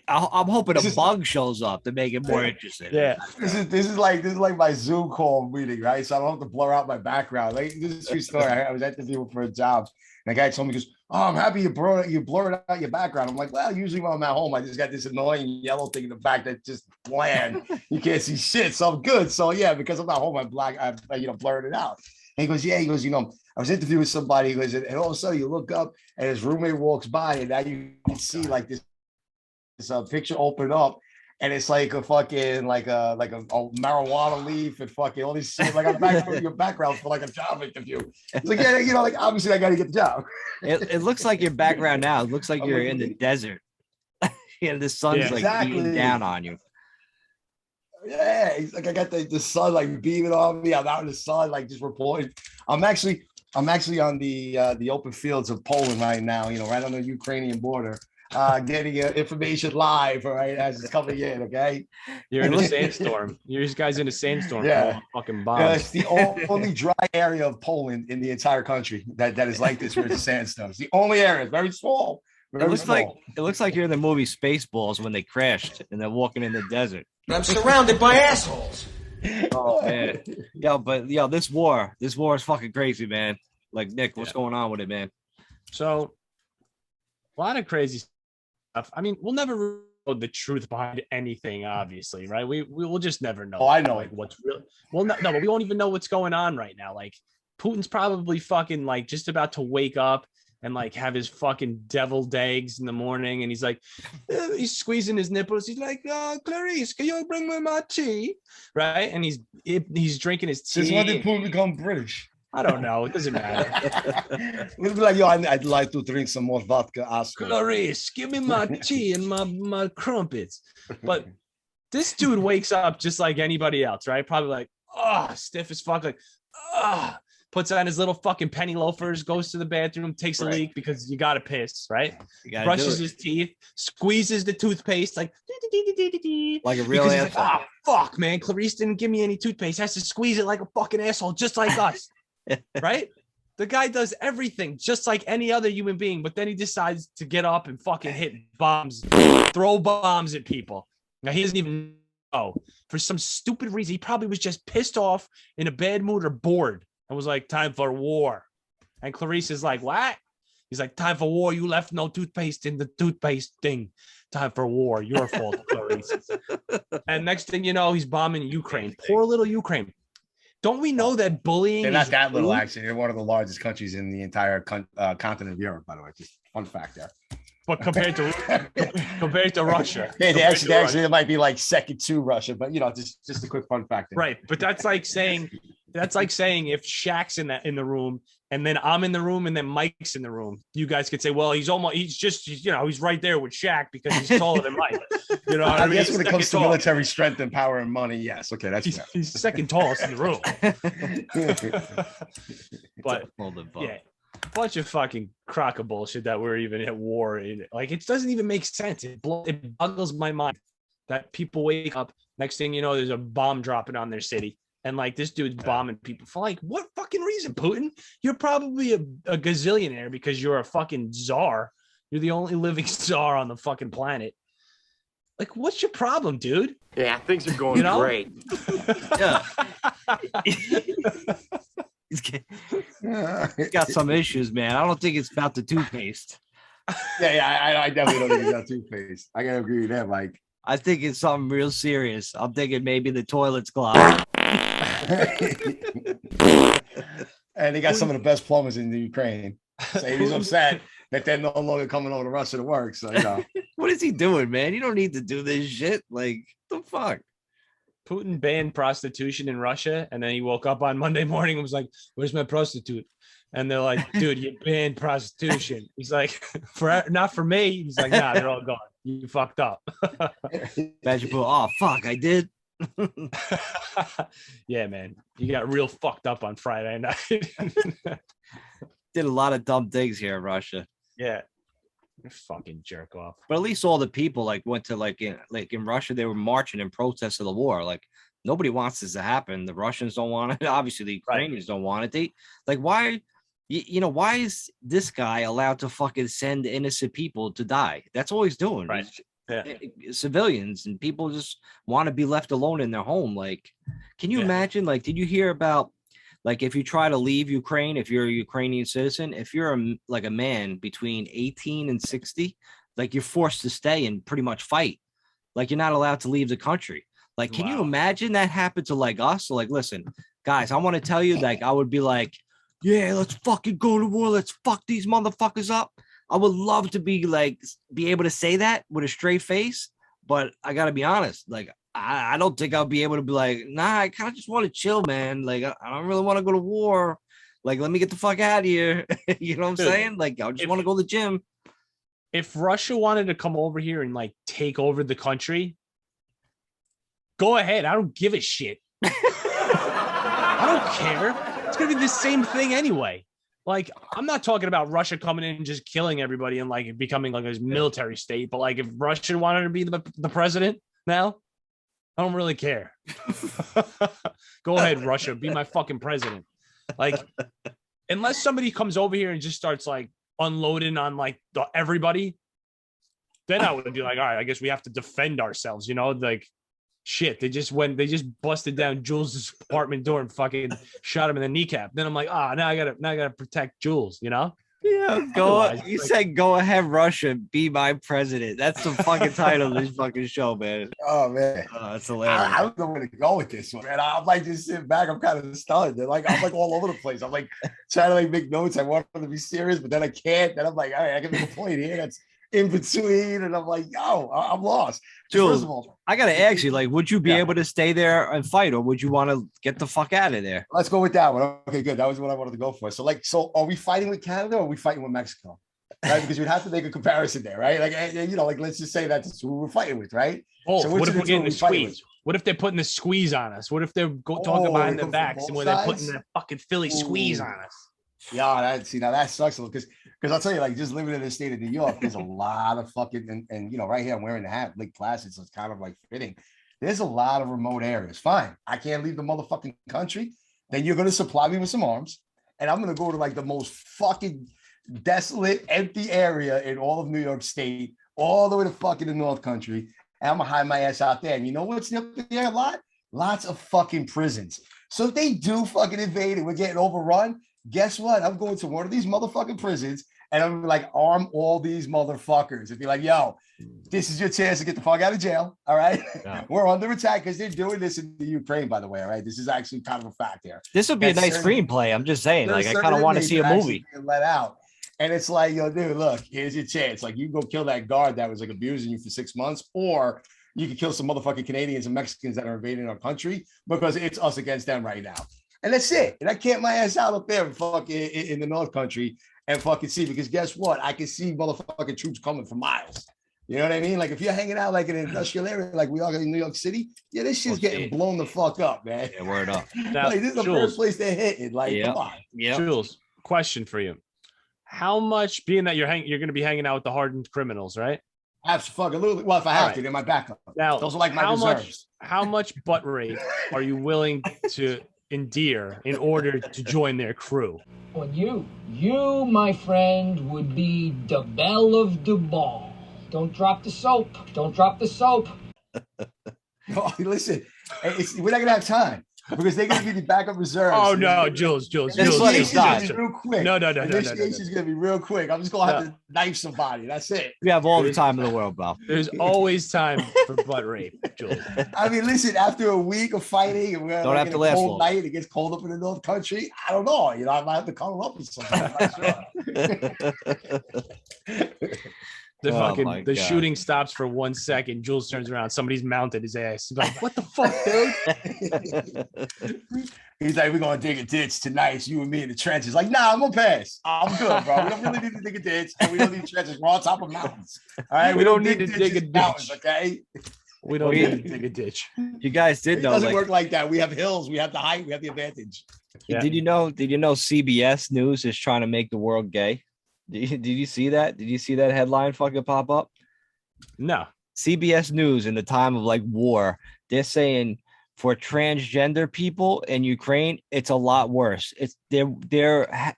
I'm hoping a bug shows up to make it more interesting. Yeah. This is like my Zoom call meeting, right? So I don't have to blur out my background. Like, this is a true story. I was interviewing for a job. And the guy told me, he goes, "Oh, I'm happy you blurred out your background." I'm like, well, usually when I'm at home, I just got this annoying yellow thing in the back that's just bland. You can't see shit. So I'm good. So yeah, because I'm not home, I'm black. I blurred it out. And he goes, yeah. He goes, I was interviewing somebody. He goes, and all of a sudden you look up and his roommate walks by, and now you can see like this picture open up. And it's like a fucking like a marijuana leaf and fucking all this shit. Like I'm back from your background for like a job interview. It's like, yeah, like obviously I got to get the job. It looks like your background now. It looks like you're in the desert. The sun's beating down on you. Yeah, it's like I got the sun like beaming on me. I'm out in the sun, like just reporting. I'm actually on the open fields of Poland right now. Right on the Ukrainian border. Getting information live, all right, as it's coming in, okay? You're in a sandstorm. You guys in a sandstorm. Yeah. Fucking bombs. Yeah, it's the only dry area of Poland in the entire country that is like this, where it's a sandstorm. It's the only area. It's very small. It looks like you're in the movie Spaceballs when they crashed and they're walking in the desert. I'm surrounded by assholes. Oh man. This war is fucking crazy, man. Like, Nick, what's going on with it, man? So a lot of crazy stuff. I mean, we'll never know the truth behind anything, obviously, right? We will just never know. Oh, I know what's real. Well, no, but we won't even know what's going on right now. Like, Putin's probably fucking like just about to wake up and like have his fucking deviled eggs in the morning, and he's like, he's squeezing his nipples. He's like, Clarice, can you bring me my tea? Right? And he's drinking his tea. Since when did Putin become British? I don't know. It doesn't matter. We'll be like, I'd like to drink some more vodka. Clarice, give me my tea and my crumpets. But this dude wakes up just like anybody else, right? Probably like, stiff as fuck, like, puts on his little fucking penny loafers, goes to the bathroom, takes a leak because you gotta piss, right? Brushes his teeth, squeezes the toothpaste, like a real asshole. Like, fuck, man, Clarice didn't give me any toothpaste. Has to squeeze it like a fucking asshole, just like us. Right? The guy does everything just like any other human being, but then he decides to get up and fucking hit bombs, throw bombs at people. Now he doesn't even know. For some stupid reason, he probably was just pissed off, in a bad mood, or bored, and was like, time for war. And Clarice is like, what? He's like, time for war. You left no toothpaste in the toothpaste thing. Time for war. Your fault, Clarice. And next thing you know, he's bombing Ukraine. Poor little Ukraine. Don't we know that bullying? They're not that little, actually. They're one of the largest countries in the entire continent of Europe, by the way. Just fun fact there. But compared to Russia, yeah, actually, it might be like second to Russia, but just a quick fun fact there. Right, but that's like saying That's like saying if Shaq's in the room and then I'm in the room and then Mike's in the room, you guys could say, well, he's right there with Shaq because he's taller than Mike. You know what I mean? Guess when it comes to military strength and power and money, yes. Okay, that's fair. He's second tallest in the room. But yeah, bunch of fucking crock of bullshit that we're even at war. Like, it doesn't even make sense. It boggles my mind that people wake up, next thing you know, there's a bomb dropping on their city. And like this dude's bombing people for like what fucking reason, Putin? You're probably a gazillionaire because you're a fucking czar. You're the only living czar on the fucking planet. Like, what's your problem, dude? Yeah, things are going great. Yeah. He's got some issues, man. I don't think it's about the toothpaste. Yeah, I definitely don't think it's about toothpaste. I gotta agree with that, Mike. I think it's something real serious. I'm thinking maybe the toilet's clogged. And they got some of the best plumbers in the Ukraine. So he's upset that they're no longer coming over to Russia to work. So, you know. What is he doing, man? You don't need to do this shit. Like, the fuck? Putin banned prostitution in Russia, and then he woke up on Monday morning and was like, "Where's my prostitute?" And they're like, "Dude, you banned prostitution." He's like, "Not for me." He's like, "Nah, they're all gone. You fucked up." Imagine, oh fuck, I did. Yeah, man, you got real fucked up on Friday night. Did a lot of dumb things here in Russia. Yeah. Fucking jerk off. But at least all the people like went to like in Russia, they were marching in protest of the war. Like, nobody wants this to happen. The Russians don't want it. Obviously, the Ukrainians don't want it. They like, why, why is this guy allowed to fucking send innocent people to die? That's all he's doing. Right. Yeah. Civilians and people just want to be left alone in their home. Like, can you imagine? Like, did you hear about? Like, if you try to leave Ukraine, if you're a Ukrainian citizen, if you're a man between 18 and 60, like, you're forced to stay and pretty much fight. Like, you're not allowed to leave the country. Like, can you imagine that happened to like us? So like, listen, guys, I want to tell you, like, I would be like, yeah, let's fucking go to war. Let's fuck these motherfuckers up. I would love to be able to say that with a straight face, but I got to be honest. Like, I don't think I'll be able to be like, nah, I kind of just want to chill, man. Like, I don't really want to go to war. Like, let me get the fuck out of here. You know what I'm saying? Like, I just want to go to the gym. If Russia wanted to come over here and like take over the country, go ahead. I don't give a shit. I don't care. It's going to be the same thing anyway. Like, I'm not talking about Russia coming in and just killing everybody and like becoming like a military state. But like, if Russia wanted to be the president now, I don't really care. Go ahead, Russia. Be my fucking president. Like, unless somebody comes over here and just starts like unloading on like everybody, then I would be like, all right, I guess we have to defend ourselves. You know, like, shit. They just busted down Jules' apartment door and fucking shot him in the kneecap. Then I'm like, now I gotta protect Jules. You know. Yeah, said, go ahead, Russia, be my president. That's the fucking title of this fucking show, man. Oh, man. That's hilarious. I don't know where to go with this one, man. I'm like just sitting back. I'm kind of stunned. Like, I'm like all over the place. I'm like trying to like make notes. I want them to be serious, but then I can't. Then I'm like, all right, I can make a point here. That's in between. And I'm like, yo, I'm lost. Jules, first of all, I got to ask you, like, would you be able to stay there and fight, or would you want to get the fuck out of there? Let's go with that one. Okay, good. That was what I wanted to go for. So are we fighting with Canada or are we fighting with Mexico? Right? Because we'd have to make a comparison there, right? Like, like, let's just say that's who we're fighting with, right? Oh, so what if we're getting the squeeze? What if they're putting the squeeze on us? What if they're talking behind the backs and where they're putting the fucking Philly squeeze on us? Yeah, now that sucks a little because I'll tell you, like, just living in the state of New York, there's a lot of fucking and right here I'm wearing the hat, Lake Placid, so it's kind of like fitting. There's a lot of remote areas. Fine, I can't leave the motherfucking country. Then you're gonna supply me with some arms, and I'm gonna go to like the most fucking desolate, empty area in all of New York State, all the way to fucking the North Country, and I'm gonna hide my ass out there. And you know what's up there a lot? Lots of fucking prisons. So if they do fucking invade and we're getting overrun, guess what? I'm going to one of these motherfucking prisons and I'm like, arm all these motherfuckers and be like, yo, this is your chance to get the fuck out of jail. All right. Yeah. We're under attack because they're doing this in the Ukraine, by the way. All right. This is actually kind of a fact here. This would be a nice screenplay. I'm just saying, like, I kind of want to see a movie. Let out. And it's like, yo, dude, look, here's your chance. Like, you go kill that guard that was like abusing you for 6 months, or you can kill some motherfucking Canadians and Mexicans that are invading our country because it's us against them right now. And that's it. And I camp my ass out up there and fucking in the North Country and fucking see, because guess what? I can see motherfucking troops coming for miles. You know what I mean? Like if you're hanging out like in an industrial area, like we are in New York City, yeah, this shit's getting blown the fuck up, man. Yeah, word up. Now, like, this is the first place they're hitting. Like, come on. Yeah. Jules, question for you. How much, being that you're going to be hanging out with the hardened criminals, right? Absolutely. Well, if I have to, they're my backup. Now, those are like my reserves. How much butt rape are you willing to endure in order to join their crew? Well, you, my friend, would be the belle of the ball. Don't drop the soap. Don't drop the soap. Oh, listen, we're not gonna have time because they're gonna be the backup reserves. Oh no, Jules. Real quick. No. Initiation's gonna be real quick. I'm just gonna have to knife somebody. That's it. We have all the time in the world, bro. There's always time for butt rape, Jules. I mean, listen, after a week of fighting and we're don't have to last cold long. night, it gets cold up in the North Country. I don't know. You know, I might have to cuddle up with somebody. I'm not sure. The shooting stops for 1 second. Jules turns around. Somebody's mounted his ass. He's like, what the fuck, dude? He's like, we're going to dig a ditch tonight. You and me in the trenches. Like, nah, I'm going to pass. I'm good, bro. We don't really need to dig a ditch. And we don't need trenches. We're on top of mountains. All right. We don't need to dig a ditch. Mountains, okay. We don't need to dig a ditch. You guys did know. It doesn't work like that. We have hills. We have the height. We have the advantage. Yeah. Did you know CBS News is trying to make the world gay? Did you see that? Did you see that headline fucking pop up? No. CBS News in the time of like war, they're saying for transgender people in Ukraine, it's a lot worse. It's they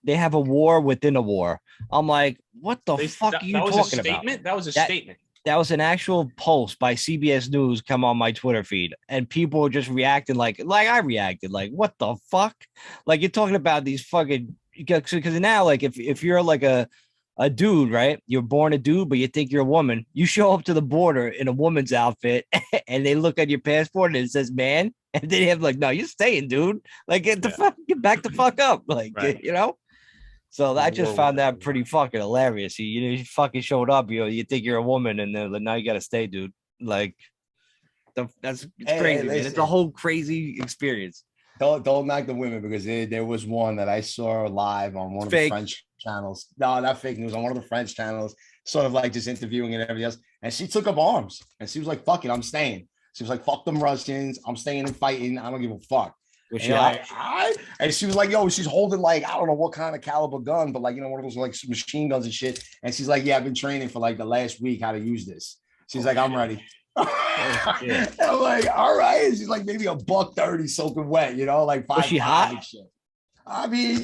have a war within a war. I'm like, what the fuck are you talking about? That was a statement. That was an actual post by CBS News come on my Twitter feed, and people were just reacting like I reacted, like, what the fuck? Like, you're talking about these fucking, because now, like, if you're like a dude, right? You're born a dude, but you think you're a woman. You show up to the border in a woman's outfit, and they look at your passport and it says man, and they have like, no, you're staying, dude. Like, get back the fuck up, like, right. You know. So I just found that pretty fucking hilarious. You fucking showed up, you think you're a woman, and then like, now you gotta stay, dude. Like, it's crazy, man. It's a whole crazy experience. Don't knock the women, because there was one that I saw live on one of the French channels. No, not fake news, on one of the French channels, sort of like just interviewing and everything else. And she took up arms and she was like, fuck it, I'm staying. She was like, fuck them Russians. I'm staying and fighting. I don't give a fuck. Was she like, and she was like, yo, she's holding like, I don't know what kind of caliber gun, but like, one of those like machine guns and shit. And she's like, yeah, I've been training for like the last week how to use this. She's like, I'm ready. I'm like, all right. And she's like, maybe $130 soaking wet, like 5. Was she hot? Shit. I mean,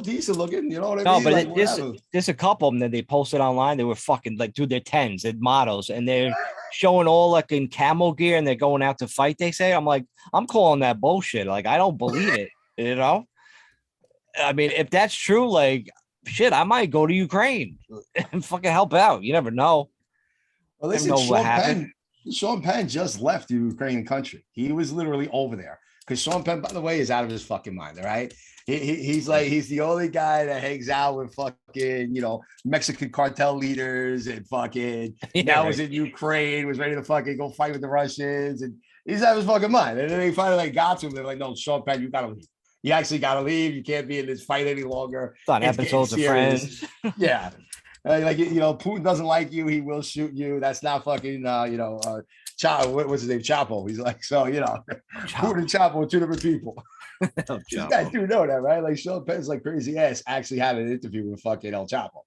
decent looking, you know what I mean? No, but like, there's a couple of them that they posted online. They were fucking like, dude, they're 10s, they're models, and they're showing all like in camo gear, and they're going out to fight. They say, I'm like, I'm calling that bullshit. Like, I don't believe it. I mean, if that's true, like, shit, I might go to Ukraine and fucking help out. You never know. Well, listen, Sean Penn just left the Ukrainian country. He was literally over there. Because Sean Penn, by the way, is out of his fucking mind, all right? He's the only guy that hangs out with fucking, Mexican cartel leaders and fucking now was in Ukraine, was ready to fucking go fight with the Russians, and he's out of his fucking mind. And then they finally got to him. They're like, no, Sean Penn, you gotta leave. You actually gotta leave. You can't be in this fight any longer. It's on episodes of Friends. Yeah. Putin doesn't like you. He will shoot you. That's not fucking, what's his name? Chapo. He's like, so, Putin and Chapo are two different people. You guys do know that, right? Like, Sean Penn's like crazy ass actually had an interview with fucking El Chapo.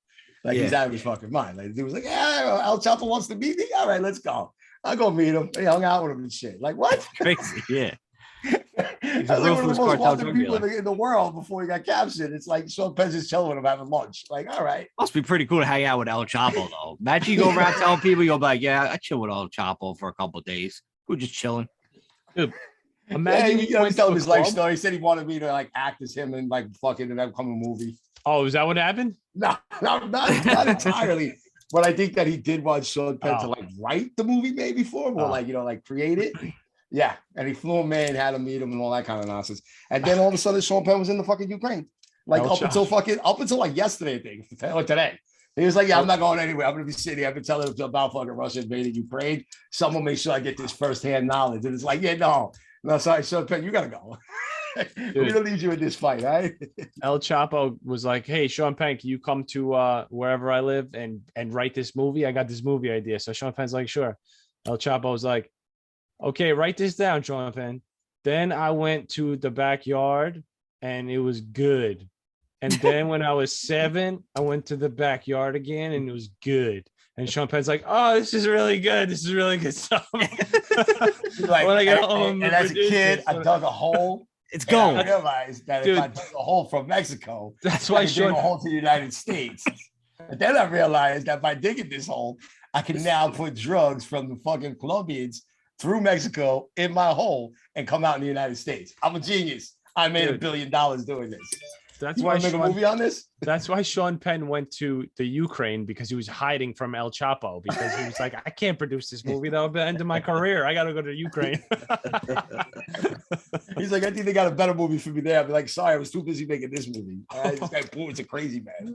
Like, he's out of his fucking mind. Like, he was like, yeah, El Chapo wants to meet me. All right, let's go. I'll go meet him. He hung out with him and shit. Like, what? Crazy, yeah. He's like one of the most wanted people in the world before he got captured. It's like Sean Penn's just chilling with him having lunch. Like, all right. Must be pretty cool to hang out with El Chapo, though. Imagine you go around telling people, you'll be like, yeah, I chill with El Chapo for a couple of days. We're just chilling. Dude, imagine he tell him his life story. He said he wanted me to like act as him and like fucking and become a movie. Oh, is that what happened? No, not entirely. But I think that he did want Sean Penn to like write the movie maybe for him, or like create it. Yeah, and he flew him in, had him meet him, and all that kind of nonsense. And then all of a sudden, Sean Penn was in the fucking Ukraine, like up until like yesterday, I think, or today. He was like, "Yeah, I'm not going anywhere. I'm gonna be sitting here. I've been telling him about fucking Russia invading Ukraine. Someone make sure I get this firsthand knowledge." And it's like, "Yeah, no, sorry, Sean Penn, you gotta go." We're gonna leave you in this fight, right? El Chapo was like, "Hey, Sean Penn, can you come to wherever I live and write this movie? I got this movie idea." So Sean Penn's like, "Sure." El Chapo was like, "Okay, write this down, Sean Penn." Then I went to the backyard and it was good. And then when I was 7, I went to the backyard again and it was good. And Sean Penn's like, "Oh, this is really good. This is really good stuff." Like, when I get and, home, and as a kid, I dug a hole. It's going. I realized that Dude, if I dug a hole from Mexico, that's I why could dig a hole to the United States. But then I realized that by digging this hole, I can now put drugs from the fucking Colombians through Mexico in my hole and come out in the United States. I'm a genius. I made $1 billion doing this. That's You why want to make a movie on this? That's why Sean Penn went to the Ukraine, because he was hiding from El Chapo, because he was like, "I can't produce this movie. That would be the end of my career. I got to go to Ukraine." He's like, "I think they got a better movie for me there." I'd be like, "Sorry, I was too busy making this movie." This guy Putin's a crazy man.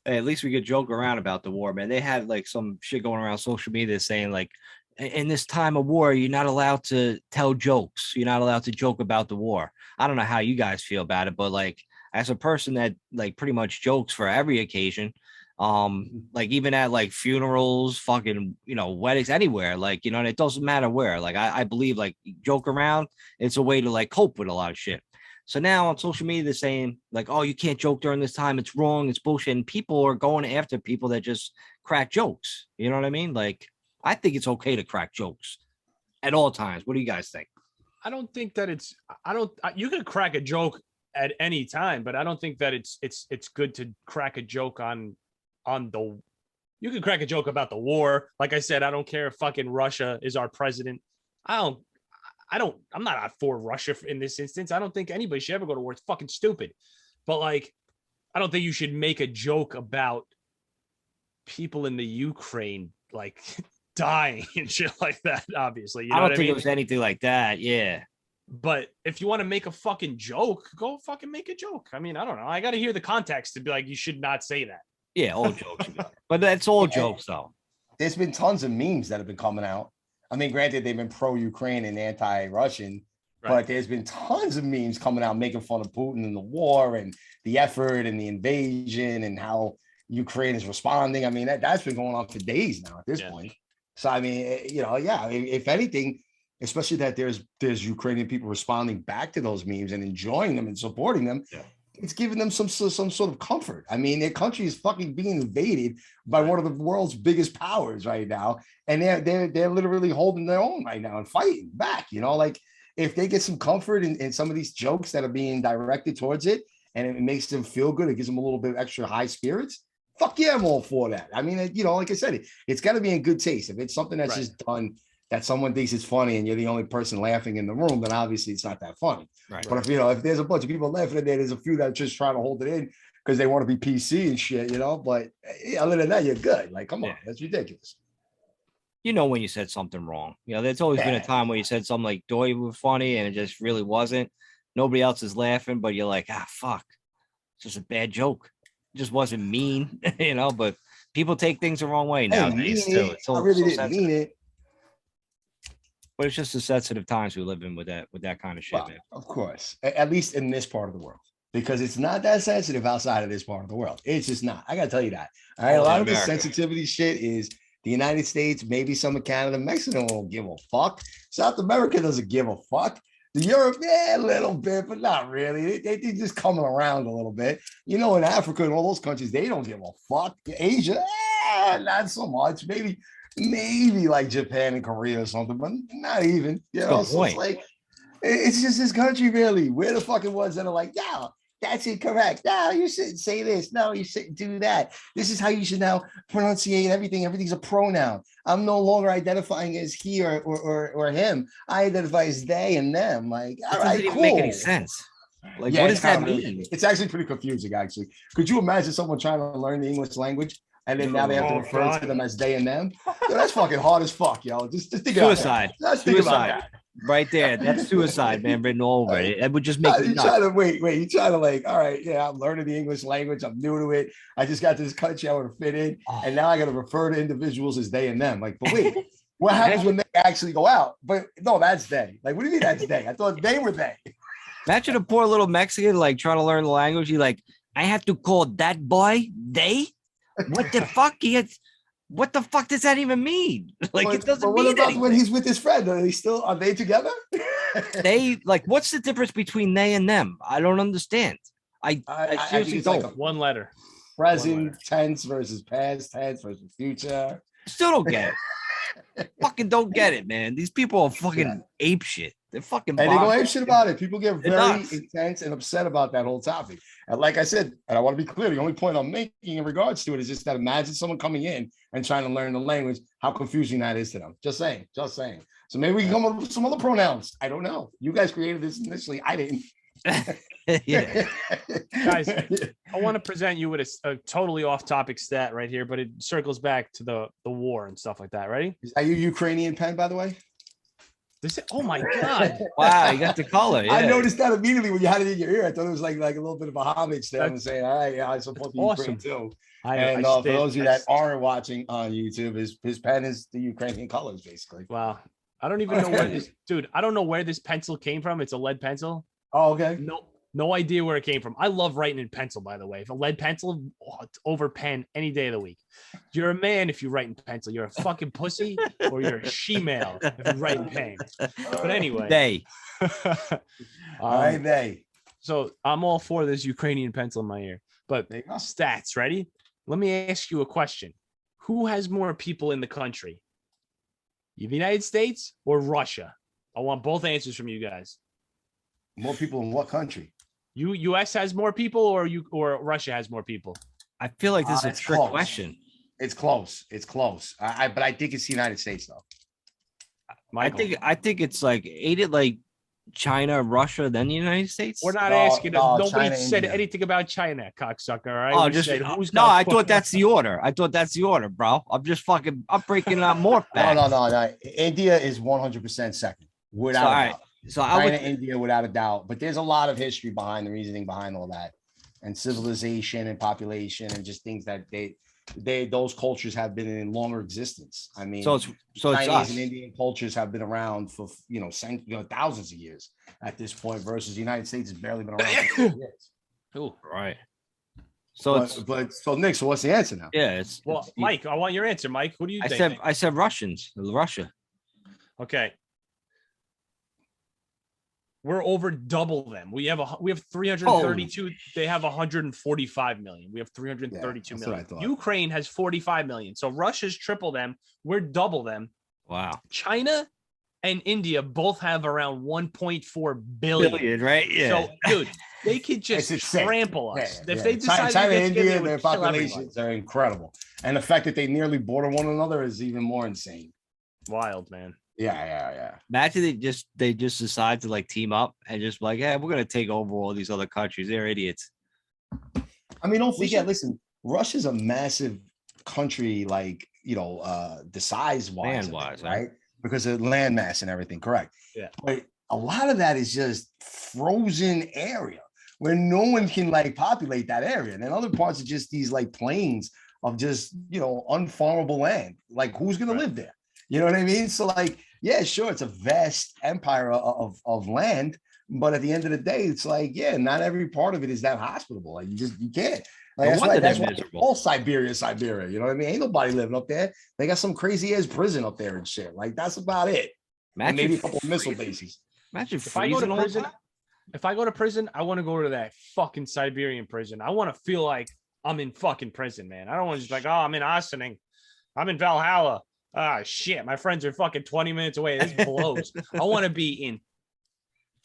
Hey, at least we could joke around about the war, man. They had like some shit going around social media saying like, in this time of war, you're not allowed to tell jokes. You're not allowed to joke about the war. I don't know how you guys feel about it, but like as a person that like pretty much jokes for every occasion, like even at like funerals, fucking, weddings, anywhere, like, and it doesn't matter where. Like I believe like joke around, it's a way to like cope with a lot of shit. So now on social media, they're saying like, "Oh, you can't joke during this time. It's wrong. It's bullshit." And people are going after people that just crack jokes. You know what I mean? Like, I think it's okay to crack jokes at all times. What do you guys think? I don't think that you can crack a joke at any time, but I don't think that it's good to crack a joke on you can crack a joke about the war. Like I said, I don't care if fucking Russia is our president. I'm not for Russia in this instance. I don't think anybody should ever go to war. It's fucking stupid. But like, I don't think you should make a joke about people in the Ukraine, like dying and shit like that. Obviously, you know I don't think it was anything like that. Yeah. But if you want to make a fucking joke, go fucking make a joke. I mean, I don't know. I got to hear the context to be like, you should not say that. Yeah, all jokes. But that's all jokes, though. There's been tons of memes that have been coming out. I mean, granted, they've been pro-Ukraine and anti-Russian, right, but there's been tons of memes coming out making fun of Putin and the war and the effort and the invasion and how Ukraine is responding. I mean, that's been going on for days now at this point. So, I mean, if anything, especially that there's Ukrainian people responding back to those memes and enjoying them and supporting them, it's giving them some sort of comfort. I mean, their country is fucking being invaded by one of the world's biggest powers right now, and they're literally holding their own right now and fighting back. Like if they get some comfort in some of these jokes that are being directed towards it, and it makes them feel good, it gives them a little bit of extra high spirits. Fuck yeah, I'm all for that. I mean, like I said, it's got to be in good taste. If it's something that's just done that someone thinks it's funny and you're the only person laughing in the room, then obviously it's not that funny. Right. But if there's a bunch of people laughing at it, there's a few that just trying to hold it in because they want to be PC and shit, but other than that, you're good. Like, come on, that's ridiculous. When you said something wrong, there's always been a time where you said something like "doy" was funny and it just really wasn't. Nobody else is laughing, but you're like, fuck, it's just a bad joke. It just wasn't mean, but people take things the wrong way nowadays too. I really didn't mean it. But it's just the sensitive times we live in with that kind of shit, man. Of course, at least in this part of the world, because it's not that sensitive outside of this part of the world. It's just not. I gotta tell you that. All right, a lot of the sensitivity shit is the United States, maybe some of Canada, Mexico won't give a fuck. South America doesn't give a fuck. The Europe, a little bit, but not really. They just coming around a little bit. In Africa and all those countries, they don't give a fuck. Asia, not so much. Maybe like Japan and Korea or something, but not even. So it's like, it's just this country, really. We're the fucking ones that are like, yeah, that's incorrect. No, you shouldn't say this. No, you shouldn't do that. This is how you should now pronunciate everything. Everything's a pronoun. I'm no longer identifying as he or him. I identify as they and them. Like, all right, cool. Doesn't even make any sense. Like, what does that mean? It's actually pretty confusing, actually. Could you imagine someone trying to learn the English language and then now they have to refer to them as they and them? That's fucking hard as fuck, yo. Just think about suicide. Just think about that. Right there. That's suicide, man, written all over it. It would just make you try to wait. You try to like, all right, I'm learning the English language. I'm new to it. I just got to this country I want to fit in. And now I got to refer to individuals as they and them. Like, but wait, What happens when they actually go out? But no, that's they. Like, what do you mean that's they? I thought they were they. Imagine a poor little Mexican like trying to learn the language. He like, I have to call that boy they. What the fuck? What the fuck does that even mean? Like, it doesn't what mean about anything. when he's with his friend? Are they together? They like, what's the difference between they and them? I don't understand. I seriously don't. Like one letter. Present tense versus past tense versus future. Still don't get it. Fucking don't get it, man. These people are fucking ape shit. They're fucking. And they go ape shit about it. People get very nuts. intense and upset about that whole topic. And like I said, and I want to be clear, the only point I'm making in regards to it is just that imagine someone coming in and trying to learn the language, how confusing that is to them. Just saying. So maybe we can come up with some other pronouns. I don't know. You guys created this initially. I didn't. Yeah. Guys, I want to present you with a totally off-topic stat right here, but it circles back to the war and stuff like that. Ready? Are you Ukrainian pen, by the way? Oh my god! Wow, you got the color. Yeah. I noticed that immediately when you had it in your ear. I thought it was like a little bit of a homage there and saying, all right, yeah, I support the Ukraine too. For those of you that aren't watching on YouTube, his pen is the Ukrainian colors, basically. Wow. I don't even know where this dude. I don't know where this pencil came from. It's a lead pencil. Oh, okay. No idea where it came from. I love writing in pencil, by the way. If a lead pencil, it's over pen any day of the week. You're a man if you write in pencil. You're a fucking pussy, or you're a she-male if you write in pen. But anyway, they. All right, they. So I'm all for this Ukrainian pencil in my ear. But stats, ready? Let me ask you a question. Who has more people in the country? The United States or Russia? I want both answers from you guys. More people in what country? U.S. has more people, or Russia has more people? I feel like this is a trick question. It's close. But I think it's the United States, though. Michael. I think it's like like China, Russia, then the United States. We're not asking. Nobody China, said India. anything about China, cocksucker. All right. Oh, I thought that's the order. Bro. I'm breaking out more facts. No. India is 100% second, without a doubt. So China, India, without a doubt. But there's a lot of history behind the reasoning behind all that, and civilization and population and just things that those cultures have been in longer existence. I mean, so Chinese and Indian cultures have been around for thousands of years at this point, versus the United States has barely been around for years. Oh, right. So Nick, so what's the answer now? Yeah, Mike, I want your answer, Mike. What do you think? I said Russia. Okay. We're over double them. We have 332. They have 145 million. We have 332 million. Ukraine has 45 million. So Russia's triple them. We're double them. Wow. China and India both have around 1.4 billion. Right? Yeah. So, dude, they could just trample us. If they decide China to and India, their populations are incredible. And the fact that they nearly border one another is even more insane. Wild, man. Yeah. Imagine they just decide to like team up and just like, yeah, we're gonna take over all these other countries. They're idiots. I mean, don't forget. Listen, Russia's a massive country, like the size wise, right? Because of land mass and everything. Correct. Yeah. But a lot of that is just frozen area where no one can like populate that area, and then other parts are just these like plains of just unfarmable land. Like, who's gonna live there? You know what I mean? So like, yeah, sure, it's a vast empire of land, but at the end of the day, it's like, yeah, not every part of it is that hospitable. Like, you can't. Like, that's why all Siberia. You know what I mean? Ain't nobody living up there. They got some crazy ass prison up there and shit. Like, that's about it. And maybe a couple of missile bases. Imagine if I go to prison, I want to go to that fucking Siberian prison. I want to feel like I'm in fucking prison, man. I don't want to just like, oh, I'm in Ossining. I'm in Valhalla. Ah, shit, my friends are fucking 20 minutes away. This blows. I want to be in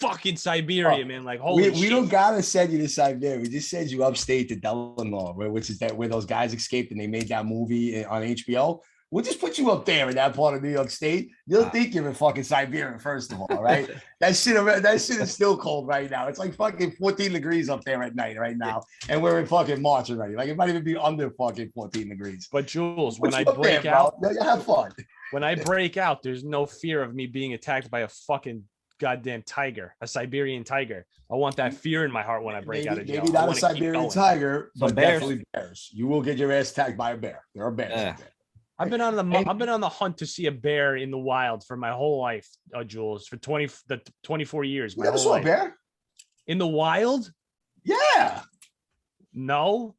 fucking Siberia, man. Like, holy shit. We don't gotta send you to Siberia. We just send you upstate to Delano, where those guys escaped and they made that movie on HBO. We'll just put you up there in that part of New York State. You'll think you're in fucking Siberia, first of all, right? that shit is still cold right now. It's like fucking 14 degrees up there at night right now. And we're in fucking March already. Like, it might even be under fucking 14 degrees. But Jules, when I break out, have fun. When I break out, there's no fear of me being attacked by a fucking goddamn tiger, a Siberian tiger. I want that fear in my heart when I break out of jail. Maybe not a Siberian tiger, but definitely bears. You will get your ass attacked by a bear. There are bears out there. I've been on the hunt to see a bear in the wild for my whole life, Jules, for 24 years. You never saw a bear? In the wild? Yeah. No.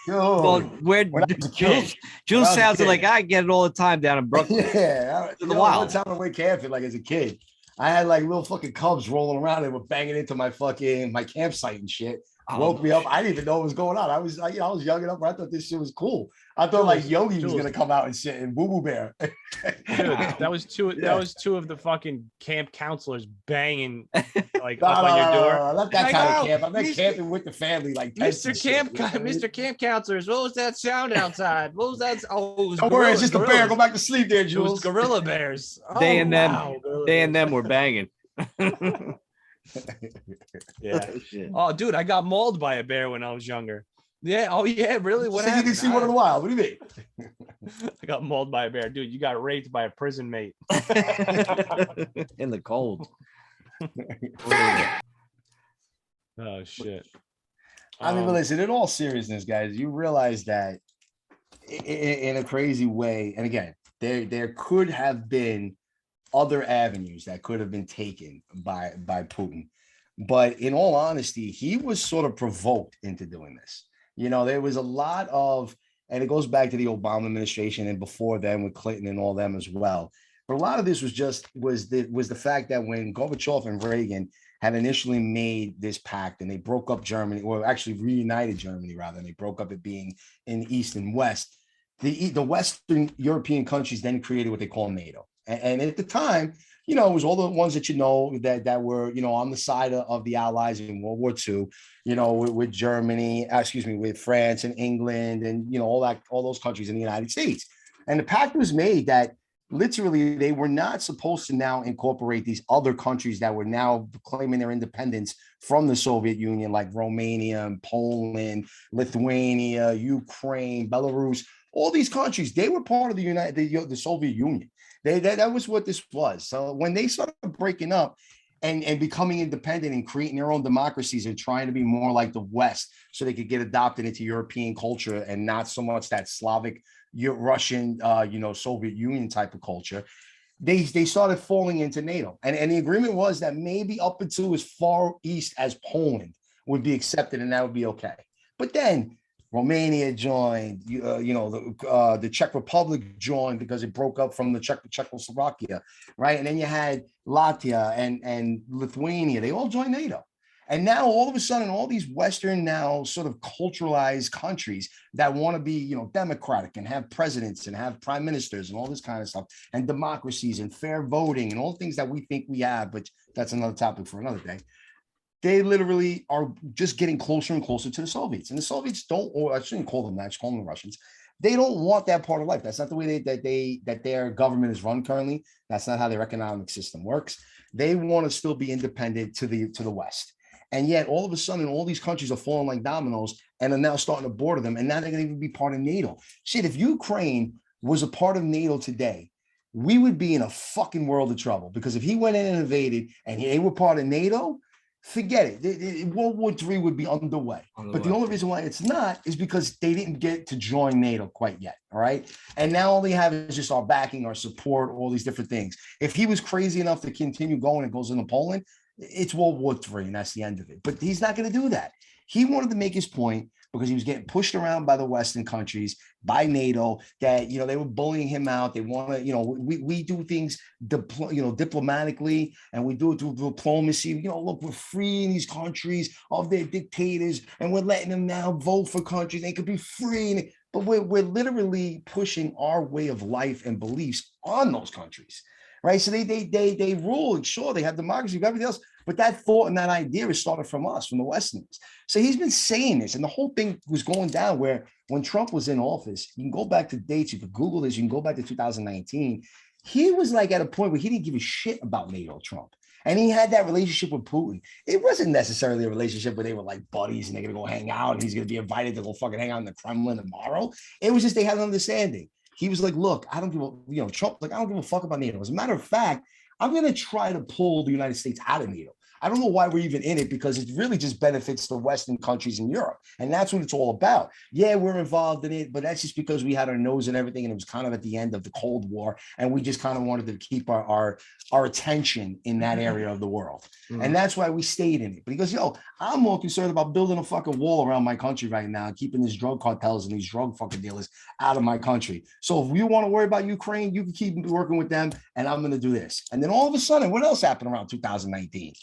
Yo, Well, where when I was a kid. Jules sounds like I get it all the time down in Brooklyn. Yeah. In the wild. One time I went camping, like as a kid, I had like little fucking cubs rolling around. They were banging into my campsite and shit. Woke me up. I didn't even know what was going on. I was like, I was young enough where I thought this shit was cool. I thought like Yogi was gonna come out and shit and Boo Boo Bear. Dude, that was two of the fucking camp counselors banging like up on your door. No, not that kind of camp. I meant camping with the family, like Mr. Camp counselors. What was that sound outside? What was that? Oh, it was don't worry, it's just a bear. Go back to sleep there, Jules. It was gorilla bears. They and them were banging. Yeah. Oh, dude, I got mauled by a bear when I was younger. Yeah. Oh, yeah. Really? What happened? You didn't see one in the wild. What do you mean? I got mauled by a bear, dude. You got raped by a prison mate in the cold. Oh shit. I mean, but listen. In all seriousness, guys, you realize that in a crazy way, and again, there could have been other avenues that could have been taken by Putin. But in all honesty, he was sort of provoked into doing this. You know, there was a lot of, and it goes back to the Obama administration and before then with Clinton and all them as well. But a lot of this was the fact that when Gorbachev and Reagan had initially made this pact and they broke up Germany, or actually reunited Germany rather, and they broke up it being in East and West, the Western European countries then created what they call NATO. And at the time, you know, it was all the ones that that were, you know, on the side of the Allies in World War II, you know, with Germany, with France and England and, you know, all those countries in the United States. And the pact was made that literally they were not supposed to now incorporate these other countries that were now claiming their independence from the Soviet Union, like Romania, Poland, Lithuania, Ukraine, Belarus. All these countries, they were part of the Soviet Union. That was what this was. So when they started breaking up and becoming independent and creating their own democracies and trying to be more like the West so they could get adopted into European culture and not so much that Slavic, Russian, Soviet Union type of culture, they started falling into NATO. And the agreement was that maybe up until as far east as Poland would be accepted and that would be okay. But then Romania joined, the Czech Republic joined because it broke up from the Czechoslovakia, right? And then you had Latvia and Lithuania. They all joined NATO. And now all of a sudden, all these Western now sort of culturalized countries that want to be, you know, democratic and have presidents and have prime ministers and all this kind of stuff and democracies and fair voting and all the things that we think we have, but that's another topic for another day. They literally are just getting closer and closer to the Soviets. And the Soviets don't, or I shouldn't call them that, I should call them the Russians. They don't want that part of life. That's not the way that their government is run currently. That's not how their economic system works. They want to still be independent to the West. And yet all of a sudden, all these countries are falling like dominoes and are now starting to border them. And now they're going to even be part of NATO. Shit, if Ukraine was a part of NATO today, we would be in a fucking world of trouble. Because if he went in and invaded and they were part of NATO, forget it. World War III would be underway. But the only reason why it's not is because they didn't get to join NATO quite yet. All right. And now all they have is just our backing, our support, all these different things. If he was crazy enough to continue going and goes into Poland, it's World War III and that's the end of it. But he's not going to do that. He wanted to make his point because he was getting pushed around by the Western countries, by NATO, that, you know, they were bullying him out. They want to, you know, we do things, diplomatically, and we do it through diplomacy. You know, look, we're freeing these countries of their dictators, and we're letting them now vote for countries. They could be free. But we're literally pushing our way of life and beliefs on those countries. Right. So they rule, and sure, they have democracy, everything else. But that thought and that idea is started from us, from the Westerners. So he's been saying this, and the whole thing was going down where when Trump was in office, you can go back to dates, you can Google this, you can go back to 2019. He was like at a point where he didn't give a shit about NATO, Trump. And he had that relationship with Putin. It wasn't necessarily a relationship where they were like buddies and they're going to go hang out and he's going to be invited to go fucking hang out in the Kremlin tomorrow. It was just they had an understanding. He was like, look, I don't give a fuck about NATO. As a matter of fact, I'm going to try to pull the United States out of NATO. I don't know why we're even in it, because it really just benefits the Western countries in Europe. And that's what it's all about. Yeah, we're involved in it, but that's just because we had our nose in everything. And it was kind of at the end of the Cold War. And we just kind of wanted to keep our attention in that area of the world. And that's why we stayed in it. Because, I'm more concerned about building a fucking wall around my country right now and keeping these drug cartels and these drug fucking dealers out of my country. So if you want to worry about Ukraine, you can keep working with them, and I'm going to do this. And then all of a sudden, what else happened around 2019?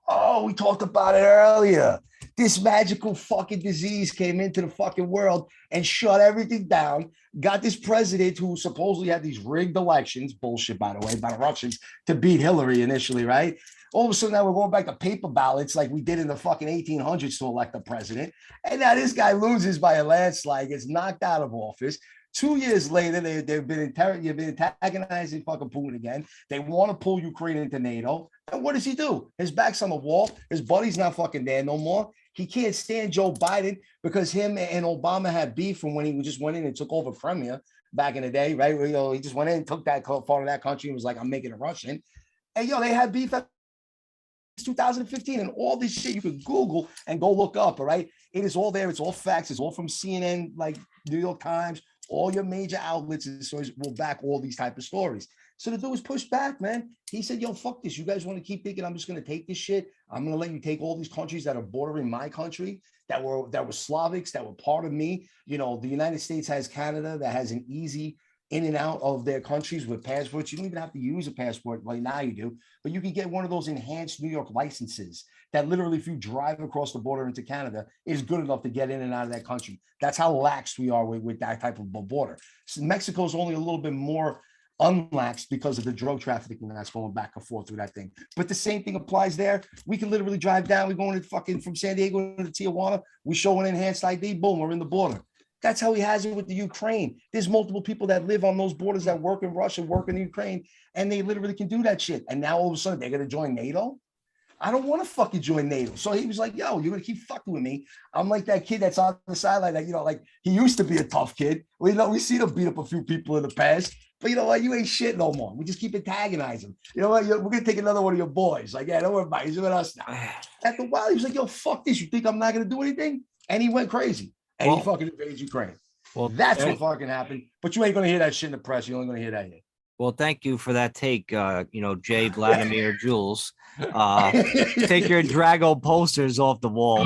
Oh, we talked about it earlier. This magical fucking disease came into the fucking world and shut everything down. Got this president who supposedly had these rigged elections, bullshit, by the way, by the Russians, to beat Hillary initially, right? All of a sudden now we're going back to paper ballots like we did in the fucking 1800s to elect a president. And now this guy loses by a landslide, gets knocked out of office. 2 years later, they've been antagonizing fucking Putin again. They want to pull Ukraine into NATO. And what does he do? His back's on the wall. His buddy's not fucking there no more. He can't stand Joe Biden because him and Obama had beef from when he just went in and took over Crimea back in the day, right? He just went in and took that part of that country and was like, I'm making it Russian. And they had beef at 2015, and all this shit you could Google and go look up. All right, it is all there. It's all facts. It's all from CNN, like New York Times. All your major outlets and stories will back all these type of stories. So the dude was pushed back, man. He said, fuck this. You guys want to keep thinking I'm just going to take this shit? I'm going to let you take all these countries that are bordering my country, that were Slavics, that were part of me. The United States has Canada that has an easy in and out of their countries with passports. You don't even have to use a passport. Well, now you do, but you can get one of those enhanced New York licenses that literally, if you drive across the border into Canada, is good enough to get in and out of that country. That's how lax we are with that type of border. So Mexico is only a little bit more unlaxed because of the drug trafficking that's going back and forth through that thing. But the same thing applies there. We can literally drive down. We're going to fucking from San Diego to Tijuana. We show an enhanced ID. Boom, we're in the border. That's how he has it with the Ukraine. There's multiple people that live on those borders that work in Russia, work in Ukraine, and they literally can do that shit. And now all of a sudden they're going to join NATO? I don't want to fucking join NATO. So he was like, you're going to keep fucking with me. I'm like that kid that's on the sideline that, like he used to be a tough kid. We see him beat up a few people in the past, but you know what? You ain't shit no more. We just keep antagonizing. You know what? We're going to take another one of your boys. Like, yeah, don't worry about it. He's with us now. After a while, he was like, fuck this. You think I'm not going to do anything? And he went crazy. And he fucking invades Ukraine. Well, that's what fucking happened. But you ain't going to hear that shit in the press. You're only going to hear that here. Well, thank you for that take, Jay, Vladimir, Jules. Take your Drago posters off the wall.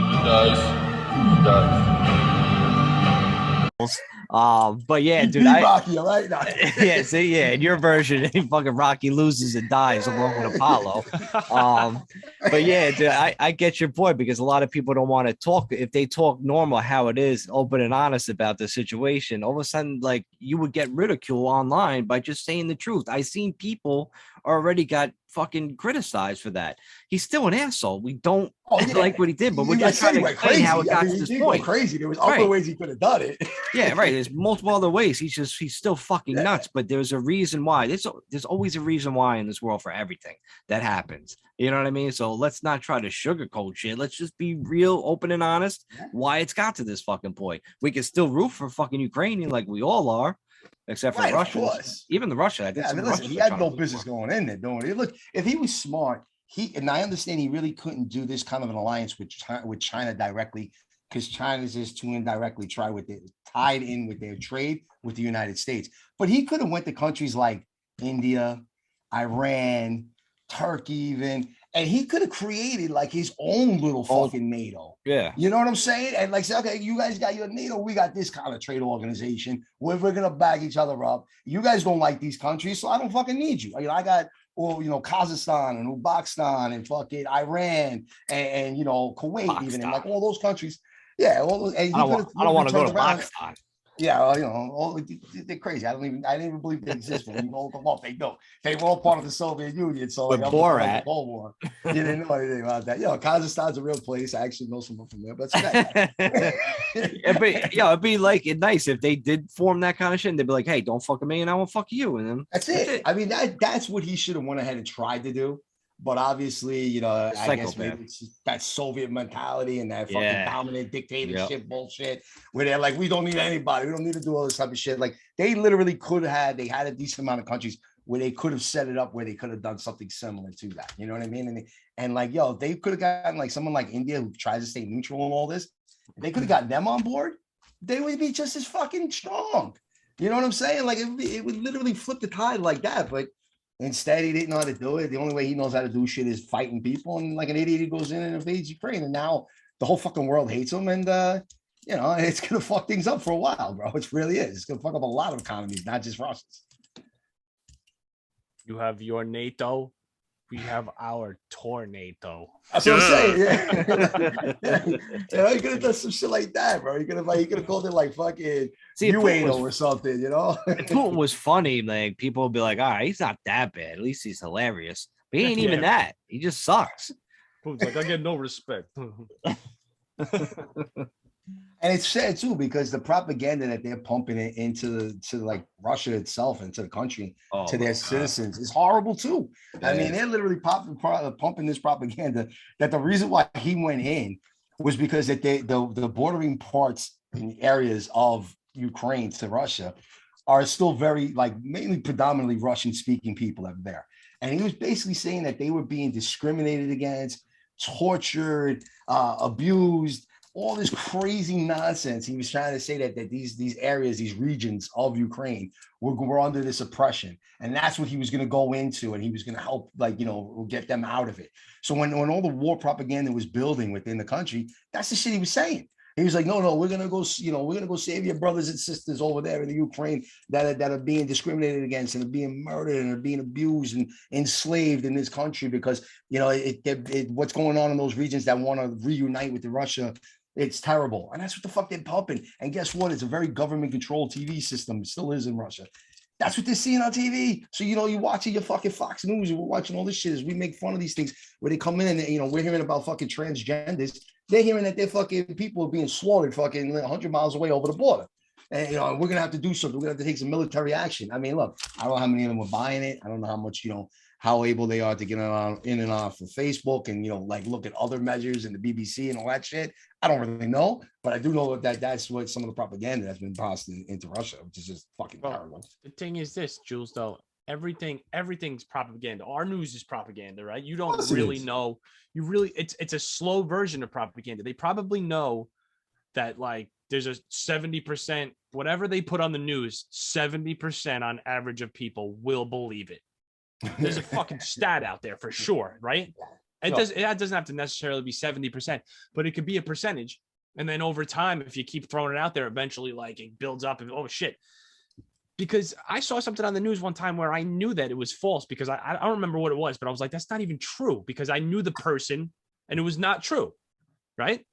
But yeah, dude, Rocky, all right? No. Yeah, see, in your version, fucking Rocky loses and dies along with Apollo. But yeah, dude, I get your point, because a lot of people don't want to talk. If they talk normal, how it is, open and honest about the situation, all of a sudden, like, you would get ridicule online by just saying the truth. I seen people already got fucking criticized for that. He's still an asshole. We don't like what he did, but we're just trying to explain how it got to this point. Crazy. There was other ways he could have done it. Yeah, right. There's multiple other ways. He's still fucking nuts. But there's a reason why. There's always a reason why in this world for everything that happens. You know what I mean? So let's not try to sugarcoat shit. Let's just be real, open and honest. Why it's got to this fucking point. We can still root for fucking Ukrainian like we all are. Except for Russians, even the Russian. He had no business going in there doing it. Look, if he was smart, and I understand he really couldn't do this kind of an alliance with China directly, because China's just too indirectly tied in with their trade with the United States. But he could have went to countries like India, Iran, Turkey, even, and he could have created like his own little fucking NATO. Yeah. You know what I'm saying? And like, say, okay, you guys got your NATO, we got this kind of trade organization where we're going to bag each other up. You guys don't like these countries, so I don't fucking need you. I got, Kazakhstan and Uzbekistan and fucking Iran and Kuwait, Pakistan. Even, and like all those countries. Yeah. All those, and I don't want to go to Pakistan. Yeah, they're crazy. I didn't even believe they exist. When you go look them up, they don't. They were all part of the Soviet Union. So with Borat, Cold War, you didn't know anything about that. Kazakhstan's a real place. I actually know someone from there, but it'd be like nice if they did form that kind of shit. And they'd be like, "Hey, don't fuck me, and I won't fuck you." And then that's it. I mean, that's what he should have went ahead and tried to do. But obviously, I guess maybe it's just that Soviet mentality and that fucking dominant dictatorship bullshit where they're like, we don't need anybody. We don't need to do all this type of shit. Like, they literally they had a decent amount of countries where they could have set it up where they could have done something similar to that. You know what I mean? And like, yo, they could have gotten like someone like India who tries to stay neutral in all this. If they could have gotten them on board, they would be just as fucking strong. You know what I'm saying? Like it would literally flip the tide like that. But instead, he didn't know how to do it. The only way he knows how to do shit is fighting people. And like an idiot, he goes in and invades Ukraine. And now the whole fucking world hates him. And, you know, it's going to fuck things up for a while, bro. It really is. It's going to fuck up a lot of economies, not just Russia's. You have your NATO. We have our tornado. That's what I'm saying. Yeah. You know, you could have done some shit like that, bro. You could have called it like fucking UATO or something, you know? If Putin was funny, like people would be like, all right, he's not that bad. At least he's hilarious. But he ain't even that. He just sucks. Putin's like, I get no respect. And it's sad too, because the propaganda that they're pumping it into like Russia itself, into the country, to their citizens is horrible too. I mean, they're literally pumping this propaganda that the reason why he went in was because that the bordering parts and areas of Ukraine to Russia are still very, like, mainly predominantly Russian speaking people over there. And he was basically saying that they were being discriminated against, tortured, abused, all this crazy nonsense. He was trying to say that these areas, these regions of Ukraine were under this oppression. And that's what he was going to go into. And he was going to help, like, you know, get them out of it. So when all the war propaganda was building within the country, that's the shit he was saying. He was like, no, we're going to go, you know, we're going to go save your brothers and sisters over there in the Ukraine that are being discriminated against and are being murdered and are being abused and enslaved in this country because, you know, what's going on in those regions that want to reunite with Russia. It's terrible. And that's what the fuck they're pumping. And guess what? It's a very government-controlled TV system. It still is in Russia. That's what they're seeing on TV. So, you know, you're watching your fucking Fox News. We're watching all this shit as we make fun of these things where they come in and, you know, we're hearing about fucking transgenders. They're hearing that their fucking people are being slaughtered fucking 100 miles away over the border. And, you know, we're going to have to do something. We're going to have to take some military action. I mean, look, I don't know how many of them are buying it. I don't know how much, you know, how able they are to get in and off of Facebook and, you know, like look at other measures and the BBC and all that shit. I don't really know, but I do know that that's what some of the propaganda that's been passed into Russia, which is just fucking terrible. The thing is this, Jules, though, everything's propaganda. Our news is propaganda, right? You don't really know. It's a slow version of propaganda. They probably know that, like, there's a 70%, whatever they put on the news, 70% on average of people will believe it. There's a fucking stat out there for sure, right? It doesn't have to necessarily be 70%, but it could be a percentage. And then over time, if you keep throwing it out there, eventually, like, it builds up and, oh shit. Because I saw something on the news one time where I knew that it was false because I don't remember what it was, but I was like, that's not even true because I knew the person and it was not true, right?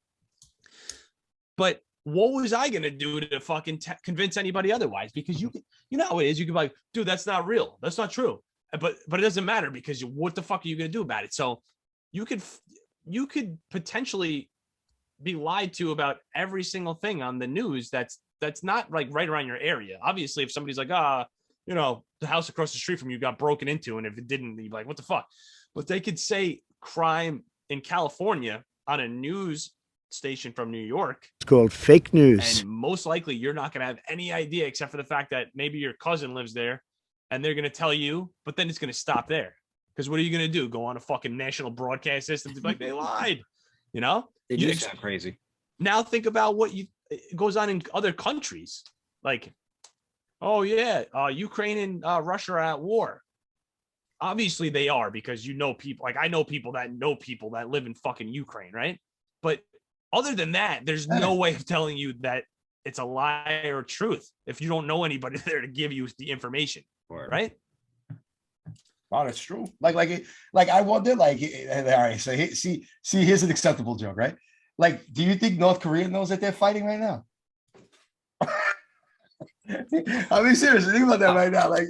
But what was I going to do to fucking convince anybody otherwise? Because you know how it is. You can be like, dude, that's not real. That's not true. But it doesn't matter because what the fuck are you going to do about it? So you could potentially be lied to about every single thing on the news that's not like right around your area. Obviously, if somebody's like, you know, the house across the street from you got broken into, and if it didn't, you'd be like, what the fuck? But they could say crime in California on a news station from New York. It's called fake news. And most likely you're not going to have any idea except for the fact that maybe your cousin lives there and they're going to tell you, but then it's going to stop there. Because what are you going to do? Go on a fucking national broadcast system to be like, they lied, you know? They do sound crazy. Now think about what goes on in other countries. Like, oh yeah, Ukraine and Russia are at war. Obviously they are because you know people, like I know people that live in fucking Ukraine, right? But other than that, there's no way of telling you that it's a lie or truth if you don't know anybody there to give you the information, right? Wow, that's true. Like I wonder, like, all right, so see, here's an acceptable joke, right? Like, do you think North Korea knows that they're fighting right now? I mean, seriously, think about that right now. Like,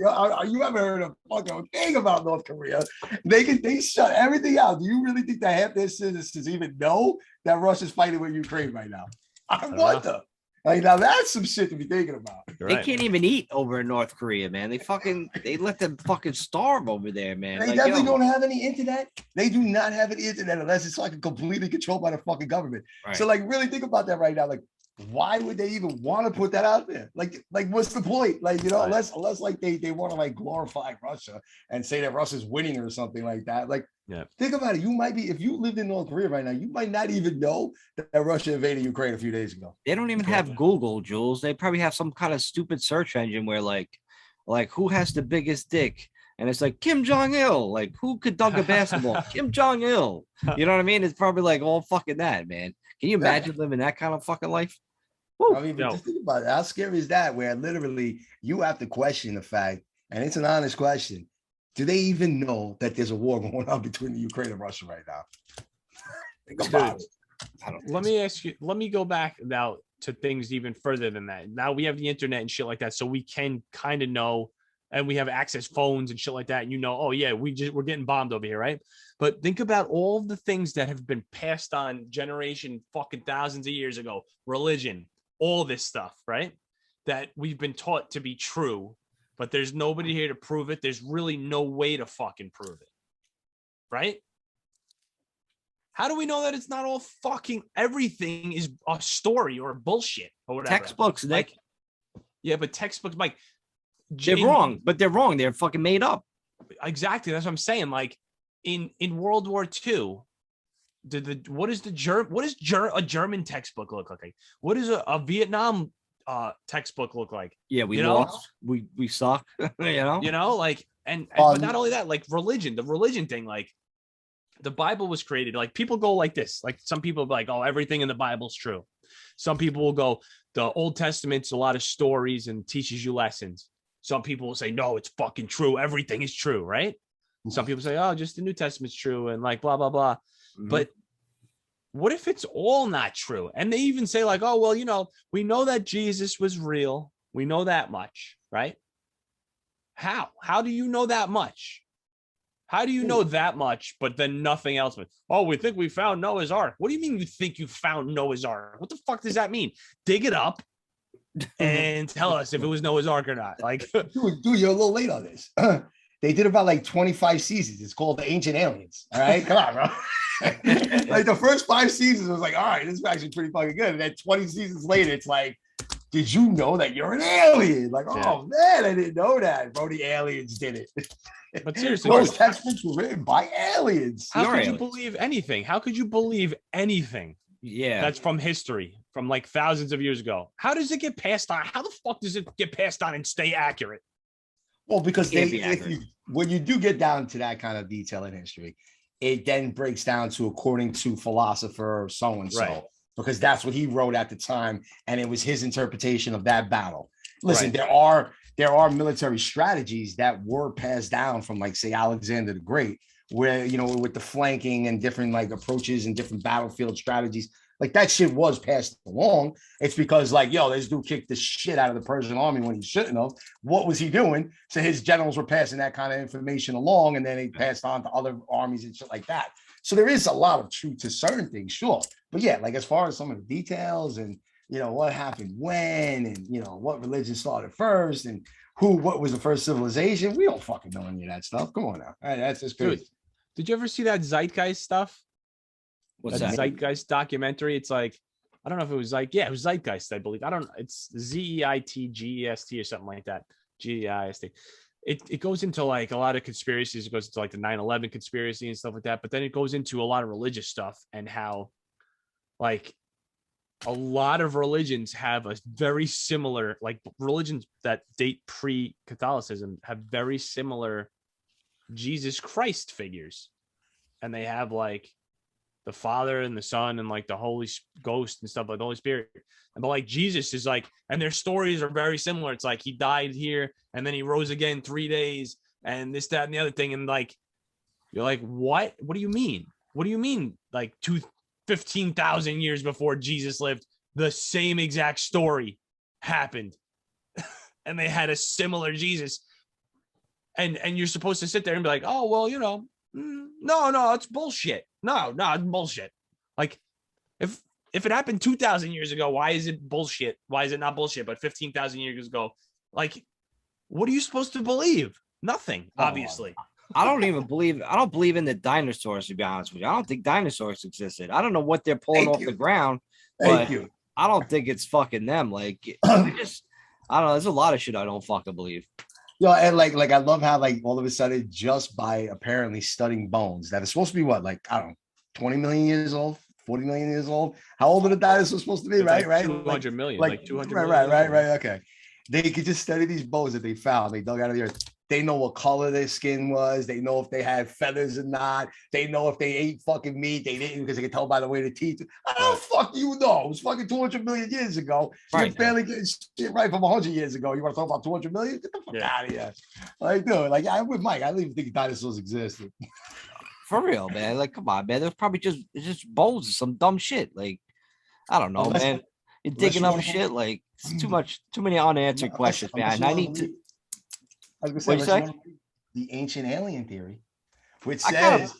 you ever heard a fucking thing about North Korea? They shut everything out. Do you really think that half their citizens even know that Russia's fighting with Ukraine right now? I wonder. Like, now that's some shit to be thinking about. They can't even eat over in North Korea, man. They let them fucking starve over there, man. They definitely don't have any internet. They do not have any internet unless it's like completely controlled by the fucking government. Right. So, like, really think about that right now. Like, why would they even want to put that out there? Like what's the point? Like, unless like they want to like glorify Russia and say that Russia's winning or something like that. Like, think about it. You might be, if you lived in North Korea right now, you might not even know that Russia invaded Ukraine a few days ago. They don't even have Google, Jules. They probably have some kind of stupid search engine where like who has the biggest dick? And it's like Kim Jong-il. Like, who could dunk a basketball? Kim Jong-il. You know what I mean? It's probably like all fucking that, man. Can you imagine living that kind of fucking life? Woo. I mean, just think about it. How scary is that? Where literally you have to question the fact, and it's an honest question. Do they even know that there's a war going on between the Ukraine and Russia right now? Think about it. Let me ask you, let me go back now to things even further than that. Now we have the internet and shit like that, so we can kind of know, and we have access phones and shit like that. And oh yeah, we're getting bombed over here, right? But think about all the things that have been passed on generation fucking thousands of years ago, religion, all this stuff, right? That we've been taught to be true, but there's nobody here to prove it. There's really no way to fucking prove it, right? How do we know that it's not all fucking everything is a story or bullshit or whatever? Textbooks, Nick. Like, yeah, but textbooks, Mike. They're wrong, but they're wrong. They're fucking made up. Exactly. That's what I'm saying. Like in World War II, what does a German textbook look like? What does a Vietnam textbook look like? Yeah, we lost. We suck. Like and but not only that, like the religion thing, like the Bible was created. Like people go like this. Like some people be like, oh, everything in the Bible's true. Some people will go, the Old Testament's a lot of stories and teaches you lessons. Some people will say, no, it's fucking true. Everything is true, right? Some people say, oh, just the New Testament's true and like blah, blah, blah. Mm-hmm. But what if it's all not true? And they even say like, oh, well, we know that Jesus was real. We know that much, right? How? How do you know that much? How do you know that much, but then nothing else? Oh, we think we found Noah's Ark. What do you mean you think you found Noah's Ark? What the fuck does that mean? Dig it up and tell us if it was Noah's Ark or not. Like, dude, you're a little late on this. They did about like 25 seasons. It's called The Ancient Aliens. All right, come on, bro. Like the first 5 seasons was like, all right, this is actually pretty fucking good. And then 20 seasons later, it's like, did you know that you're an alien? Like, oh man, I didn't know that, bro. The aliens did it. But seriously, those textbooks were written by aliens. How could you believe anything? How could you believe anything? Yeah, that's from history, from like thousands of years ago. How does it get passed on? How the fuck does it get passed on and stay accurate? Well, because when you do get down to that kind of detail in history, it then breaks down to according to philosopher so and so, because that's what he wrote at the time, and it was his interpretation of that battle. Listen, there are military strategies that were passed down from, like, say, Alexander the Great, where, with the flanking and different like approaches and different battlefield strategies, like that shit was passed along. It's because like, this dude kicked the shit out of the Persian army when he shouldn't have. What was he doing? So his generals were passing that kind of information along, and then they passed on to other armies and shit like that. So there is a lot of truth to certain things, sure. But yeah, like as far as some of the details and, what happened when, and, what religion started first and what was the first civilization, we don't fucking know any of that stuff. Come on now. All right, that's just crazy. Dude, did you ever see that Zeitgeist stuff? What's that? Zeitgeist documentary. It's like, I don't know if it was it was Zeitgeist, I believe. it's Zeitgest or something like that. Geist. It goes into like a lot of conspiracies. It goes into like the 9/11 conspiracy and stuff like that. But then it goes into a lot of religious stuff and how like a lot of religions have a very similar, like religions that date pre-Catholicism have very similar Jesus Christ figures. And they have like the Father and the Son and like the Holy Ghost and stuff, like the Holy Spirit. But like Jesus is like, and their stories are very similar. It's like he died here and then he rose again 3 days and this, that, and the other thing. And like, you're like, what? What do you mean? What do you mean? Like 15,000 years before Jesus lived, the same exact story happened. And they had a similar Jesus. And you're supposed to sit there and be like, oh, well, no, it's bullshit. No, it's bullshit. Like if it happened 2,000 years ago, why is it bullshit? Why is it not bullshit? But 15,000 years ago, like, what are you supposed to believe? Nothing, obviously. I don't believe in the dinosaurs, to be honest with you. I don't think dinosaurs existed. I don't know what they're pulling off the ground. Thank you. I don't think it's fucking them. Like, I don't know. There's a lot of shit I don't fucking believe. Yo, and like I love how like all of a sudden, just by apparently studying bones that are supposed to be what, like, I don't know, 20 million years old, 40 million years old. How old are the dinosaurs supposed to be? It's Right, like right. 200 million, Like, like 200 right, million. right. Okay. They could just study these bones that they found. They dug out of the earth. They know what color their skin was. They know if they had feathers or not. They know if they ate fucking meat. They didn't because they could tell by the way the teeth. How the fuck you know? It was fucking 200 million years ago. You're barely getting shit right from 100 years ago. You want to talk about 200 million? Get the fuck out of here. Like, dude, like, I'm with Mike. I don't even think dinosaurs existed. For real, man. Like, come on, man. There's probably just bones of some dumb shit. Like, I don't know, man. You're digging up shit. Like, it's too many unanswered questions, man. I need to. I was gonna say, the ancient alien theory, which says,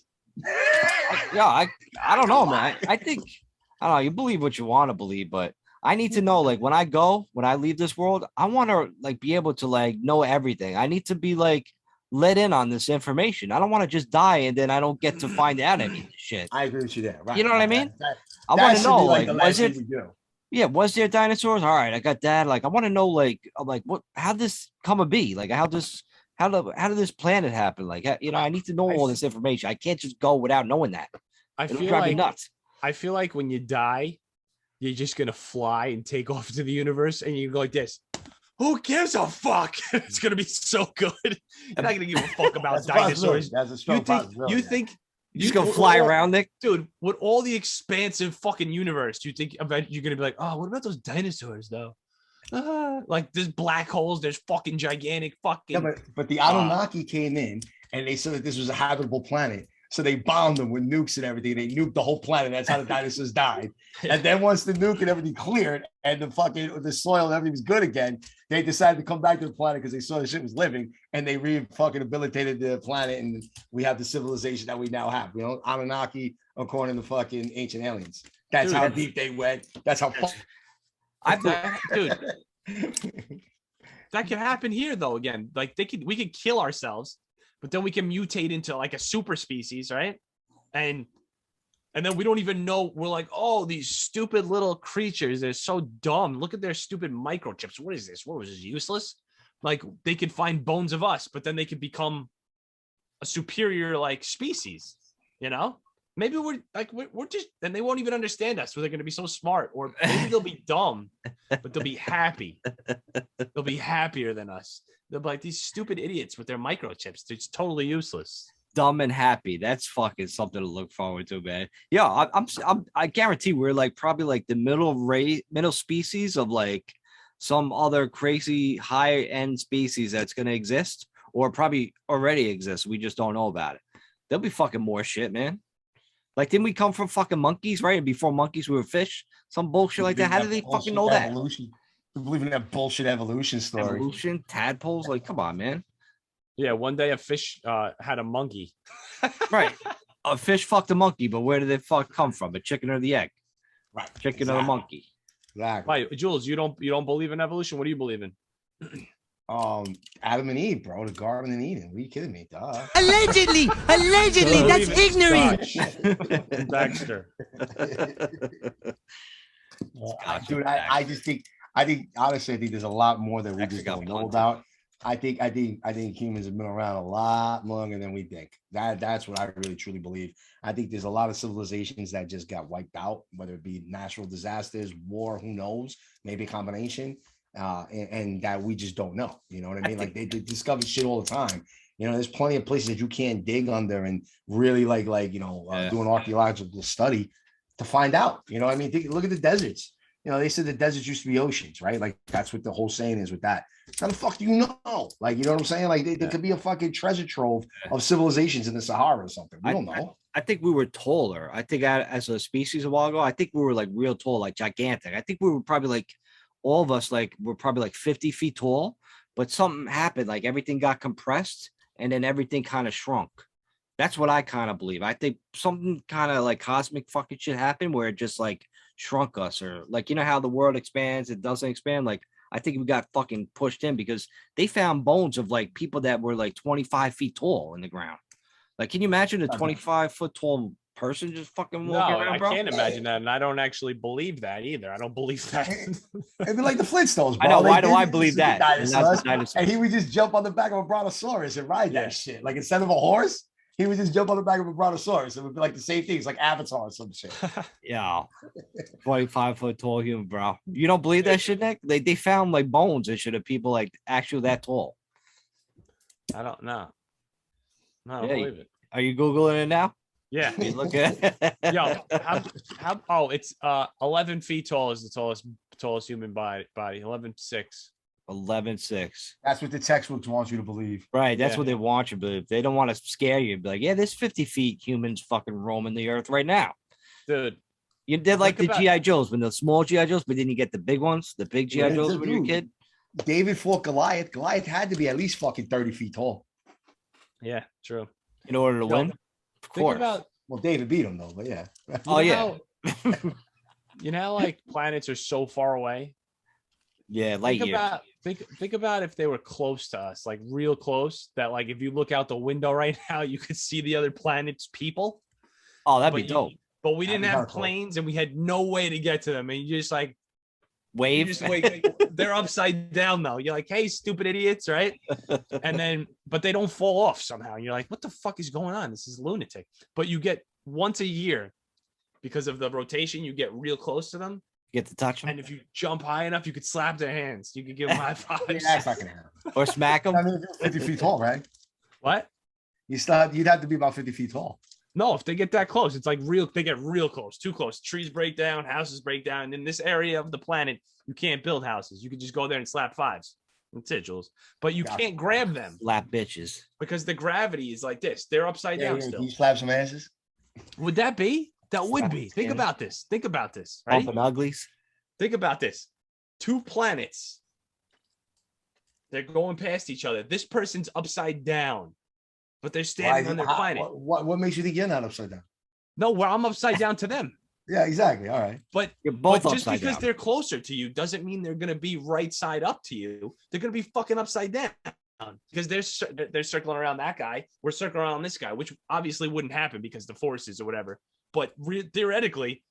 I don't know, man. I think, I don't know. You believe what you want to believe, but I need to know, like, when I leave this world, I want to like be able to like know everything. I need to be like let in on this information. I don't want to just die and then I don't get to find out any shit. I agree with you there. Right. You know what I mean? I want to know, like, was it? Yeah, was there dinosaurs? All right, I got that. Like, I want to know, like what, how this come to be? Like, how did this planet happen? Like, I need to know all this information. I can't just go without knowing that. It'll drive me nuts. I feel like when you die, you're just gonna fly and take off to the universe, and you go like this. Who gives a fuck? It's gonna be so good. I'm not gonna give a fuck about dinosaurs. That's a strong you think you just gonna fly around, Nick? Dude, with all the expansive fucking universe, do you think you're gonna be like, oh, what about those dinosaurs though? Like there's black holes, there's fucking gigantic fucking. Yeah, but the Anunnaki came in and they said that this was a habitable planet. So they bombed them with nukes and everything. They nuked the whole planet. That's how the dinosaurs died. And then once the nuke and everything cleared and the soil and everything was good again, they decided to come back to the planet because they saw the shit was living and they fucking rehabilitated the planet. And we have the civilization that we now have. You know, Anunnaki, according to fucking ancient aliens. That's how deep they went. That's how. Dude, that could happen here though. Again, like we could kill ourselves. But then we can mutate into like a super species, right? And then we don't even know. We're like, oh, these stupid little creatures. They're so dumb. Look at their stupid microchips. What is this? What was this? Useless? Like they could find bones of us, but then they could become a superior like species, you know? Maybe we're just, and they won't even understand us. So they're going to be so smart, or maybe they'll be dumb, but they'll be happy. They'll be happier than us. They're like these stupid idiots with their microchips. It's totally useless. Dumb and happy. That's fucking something to look forward to, man. Yeah, I guarantee we're like probably like the middle species of like some other crazy high end species that's gonna exist, or probably already exists. We just don't know about it. There'll be fucking more shit, man. Like, didn't we come from fucking monkeys, right? And before monkeys, we were fish. Some bullshit like that. How do they fucking know that? We believe in that bullshit evolution story. Evolution, tadpoles, like, come on, man. Yeah, one day a fish had a monkey. Right. A fish fucked a monkey, but where did it come from? A chicken or the egg? Right. Chicken or the monkey. Exactly. Right, Jules, you don't believe in evolution? What do you believe in? Adam and Eve, bro, the Garden of Eden. Are you kidding me? Duh. Allegedly, that's ignorant. Baxter. Dude, I think honestly, I think there's a lot more that we just don't know about. I think humans have been around a lot longer than we think. That's what I really truly believe. I think there's a lot of civilizations that just got wiped out, whether it be natural disasters, war, who knows, maybe a combination. And that we just don't know. You know what I mean? Like they discover shit all the time. You know, there's plenty of places that you can't dig under and really do an archaeological study to find out. You know what I mean? Look at the deserts. You know, they said the deserts used to be oceans, right? Like that's what the whole saying is with that. How the fuck do you know? Like, you know what I'm saying? Like there could be a fucking treasure trove of civilizations in the Sahara or something. We don't know. I think we were taller. I think as a species a while ago, I think we were like real tall, like gigantic. I think we were probably like all of us, like we're probably like 50 feet tall, but something happened. Like everything got compressed and then everything kind of shrunk. That's what I kind of believe. I think something kind of like cosmic fucking shit happened where it just like shrunk us, or like, you know how the world expands, it doesn't expand. Like I think we got fucking pushed in because they found bones of like people that were like 25 feet tall in the ground. Like, can you imagine a 25 foot tall person just fucking No, walking around, I bro? can't imagine that, and I don't actually believe that either. I don't believe that. It'd be like the Flintstones, bro. I know. They Why do did I this believe with the that? dinosaurs, Dinosaurs. and he would just jump on the back of a brontosaurus and ride Yeah. that shit. Like instead of a horse, he would just jump on the back of a brontosaurus. It would be like the same thing. It's like Avatar or some shit. Yeah, 45-foot tall human, bro. You don't believe that shit, Nick? They found like bones and shit of people like actually that tall. I don't know. No, I don't Yeah, believe it. Are you googling it now? Yeah. You look at Yo, how it's 11 feet tall is the tallest human body. 11'6". 11'6". That's what the textbooks want you to believe. Right, that's Yeah. what they want you to believe. They don't want to scare you. Be like, yeah, there's 50 feet humans fucking roaming the earth right now. Dude. You did like Think the about- GI Joes, when the small GI Joes, but then you get the big ones, the big GI Yeah, Joes when you're a dude. kid. David fought Goliath. Goliath had to be at least fucking 30 feet tall. Yeah, true. In order to Yo, win, of Think course. about Well, David beat him though, but yeah. Oh you yeah, know how- you know how, like planets are so far away. yeah, light Think years. about think about if they were close to us, like real close. That like if you look out the window right now, you could see the other planet's people. Oh, that'd be But dope. But we That'd didn't be have hardcore. planes, and we had no way to get to them. And you just like you Wave. just wait. They're upside down though. You're like, hey, stupid idiots, right? And then, but they don't fall off somehow. You're like, what the fuck is going on? This is lunatic. But you get once a year because of the rotation. You get real close to them, Get to touch them and if you jump high enough, you could slap their hands. You could give them high Yeah, fives. that's not gonna happen. or smack them. I mean, if you're 50 feet tall, right? What? You'd have to be about 50 feet tall. No, if they get that close, it's like real. They get real close, too close. Trees break down, houses break down. And in this area of the planet, you can't build houses. You could just go there and slap fives. That's it, Jules. But you Gotcha. can't grab them Lap bitches. because the gravity is like this. They're upside down Can still. you slap some asses? Would that be? That would be. Think Yeah. about this. Think about this. Right? Bumping uglies. Think about this. Two planets. They're going past each other. This person's upside down, but they're standing on their planet. What makes you think you're not upside down? No, where I'm upside down to them. Yeah, exactly. All right. But You're both just upside because down. they're closer to you doesn't mean they're going to be right side up to you. They're going to be fucking upside down because they're circling around that guy. We're circling around this guy, which obviously wouldn't happen because the forces or whatever. But theoretically,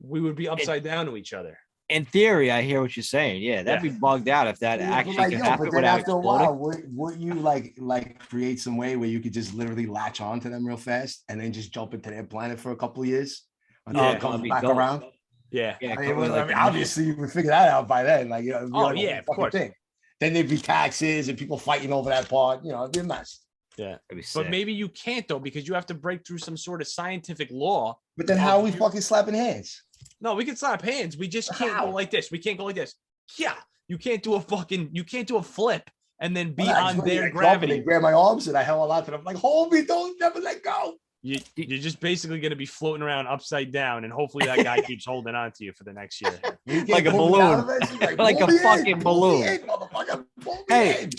we would be upside down to each other. In theory, I hear what you're saying. Yeah, that'd be bugged out if that Yeah, actually but could yo, happen but then without after a exploding. while, would you like create some way where you could just literally latch on to them real fast and then just jump into their planet for a couple of years until Yeah, it comes that'd be back dope. around? Yeah. Yeah, I mean, probably like the- obviously you would figure that out by then. Like, you know, it'd be Oh, like a yeah, whole of fucking course. thing. Then there'd be taxes and people fighting over that part. You know, it'd be a mess. Yeah. That'd be But sick. maybe you can't though, because you have to break through some sort of scientific law. But then how are we fucking slapping hands? No, we can slap hands. We just can't How? go like this. We can't go like this. Yeah. You can't do a flip and then be Well, I on just their jump and they gravity. grab my arms and I held a lot to them. Like, hold me, don't never let go. You're just basically going to be floating around upside down, and hopefully that guy keeps holding on to you for the next year. You can't Like a pull me out balloon. of it. She's Like pull a me in, fucking pull me balloon. in, motherfucker, pull me Hey, in.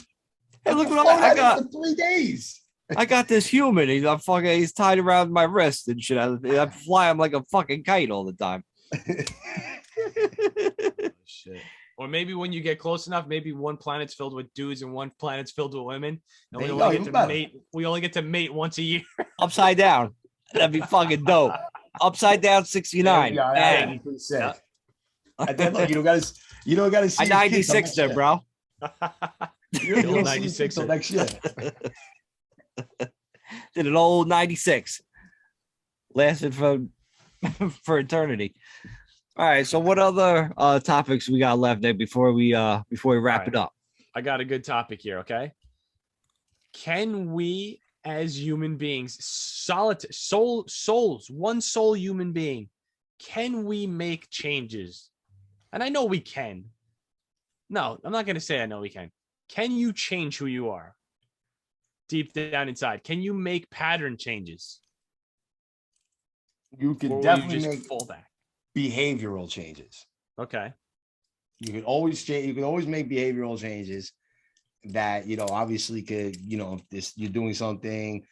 Hey, look I've what flown I at it got. for 3 days. I got this human. He's tied around my wrist and shit. I fly him like a fucking kite all the time. Shit. Or maybe when you get close enough, maybe one planet's filled with dudes and one planet's filled with women, and we There you only go, get even to better. mate. We only get to mate once a year. Upside down. That'd be fucking dope. Upside down 69. Yeah, Bang. that'd be pretty sick. And then look, you don't gotta see. I his kids 96 till there, bro. You don't see his 96er. kids till next year. Did an old 96. Lasted for eternity. All right. So what other topics we got left there before we wrap right. it up? I got a good topic here. Okay. Can we, as human beings, souls, one soul human being, can we make changes? And I know we can. No, I'm not going to say I know we can. Can you change who you are deep down inside? Can you make pattern changes? You Or can will you definitely just make fall back? behavioral changes. Okay. You can always change. You can always make behavioral changes that obviously could if this you're doing something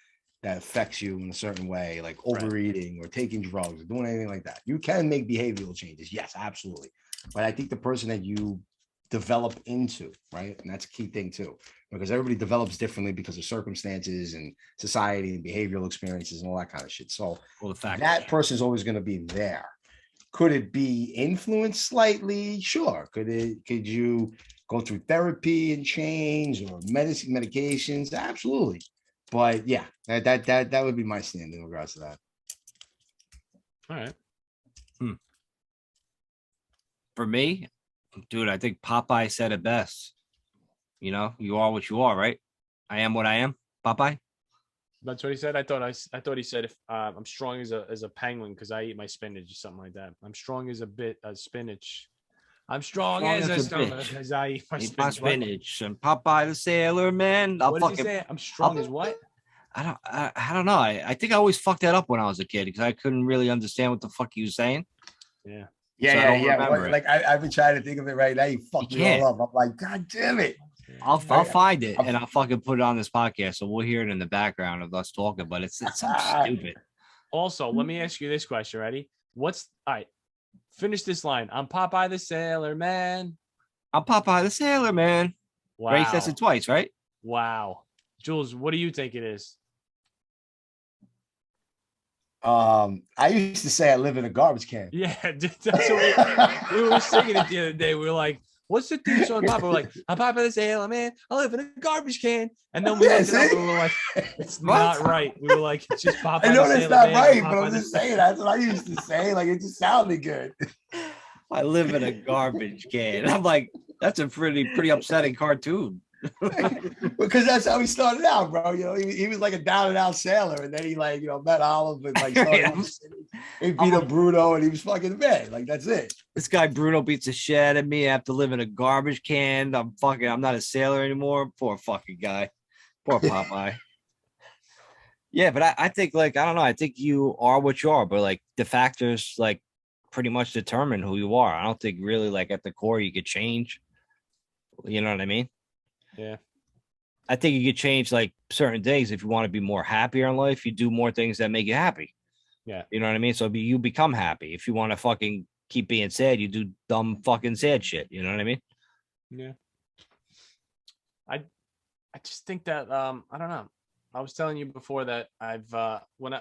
that affects you in a certain way, like overeating or taking drugs or doing anything like that. You can make behavioral changes. Yes, absolutely. But I think the person that you develop into, right? And that's a key thing too, because everybody develops differently because of circumstances and society and behavioral experiences and all that kind of shit. So Well, the fact that person's always going to be there. Could it be influenced slightly? Sure. Could you go through therapy and change, or medications? Absolutely. But yeah, that would be my stand in regards to that. All right. For me, dude, I think Popeye said it best. You know, you are what you are, right? I am what I am, Popeye. That's what he said. I thought he said, if I'm strong as a penguin because I eat my spinach or something like that. I'm strong as a bit of spinach. I'm strong as a stomach as I eat my Eat my spinach. spinach. And Popeye the Sailor Man. What did he say? I'm strong as what? I don't know. I think I always fucked that up when I was a kid because I couldn't really understand what the fuck he was saying. Yeah. Yeah. Like I've been trying to think of it right now. You fucked me all up. I'm like, God damn it. I'll find it and I'll fucking put it on this podcast, so we'll hear it in the background of us talking. But it's so stupid. Also, let me ask you this question. Ready? All right? Finish this line. I'm Popeye the Sailor Man. I'm Popeye the Sailor Man. Wow. Ray says it twice, right? Wow. Jules, what do you think it is? I used to say I live in a garbage can. Yeah, that's what we were singing it the other day. We were like, what's the theme song Papa? We're like, I'm Papa the Sailor Man. I live in a garbage can. And then we looked it up and we were like, it's not right. We were like, it's just Papa. I know the that's Sailor not Man, right, Papa but I'm just saying that's what I used to say. Like it just sounded good. I live in a garbage can. I'm like, that's a pretty upsetting cartoon. Because that's how he started out, bro. You know, he was like a down and out sailor, and then he like, you know, met Olive and like he beat up Bruno, and he was fucking mad. Like that's it. This guy Bruno beats the shit out of me. I have to live in a garbage can. I'm not a sailor anymore. Poor fucking guy. Poor Popeye. Yeah, but I think like I don't know. I think you are what you are, but like the factors like pretty much determine who you are. I don't think really like at the core you could change. You know what I mean? Yeah. I think you could change like certain things. If you want to be more happier in life, you do more things that make you happy. Yeah. You know what I mean? So you become happy. If you want to fucking keep being sad, you do dumb fucking sad shit. You know what I mean? Yeah. I just think that I don't know. I was telling you before that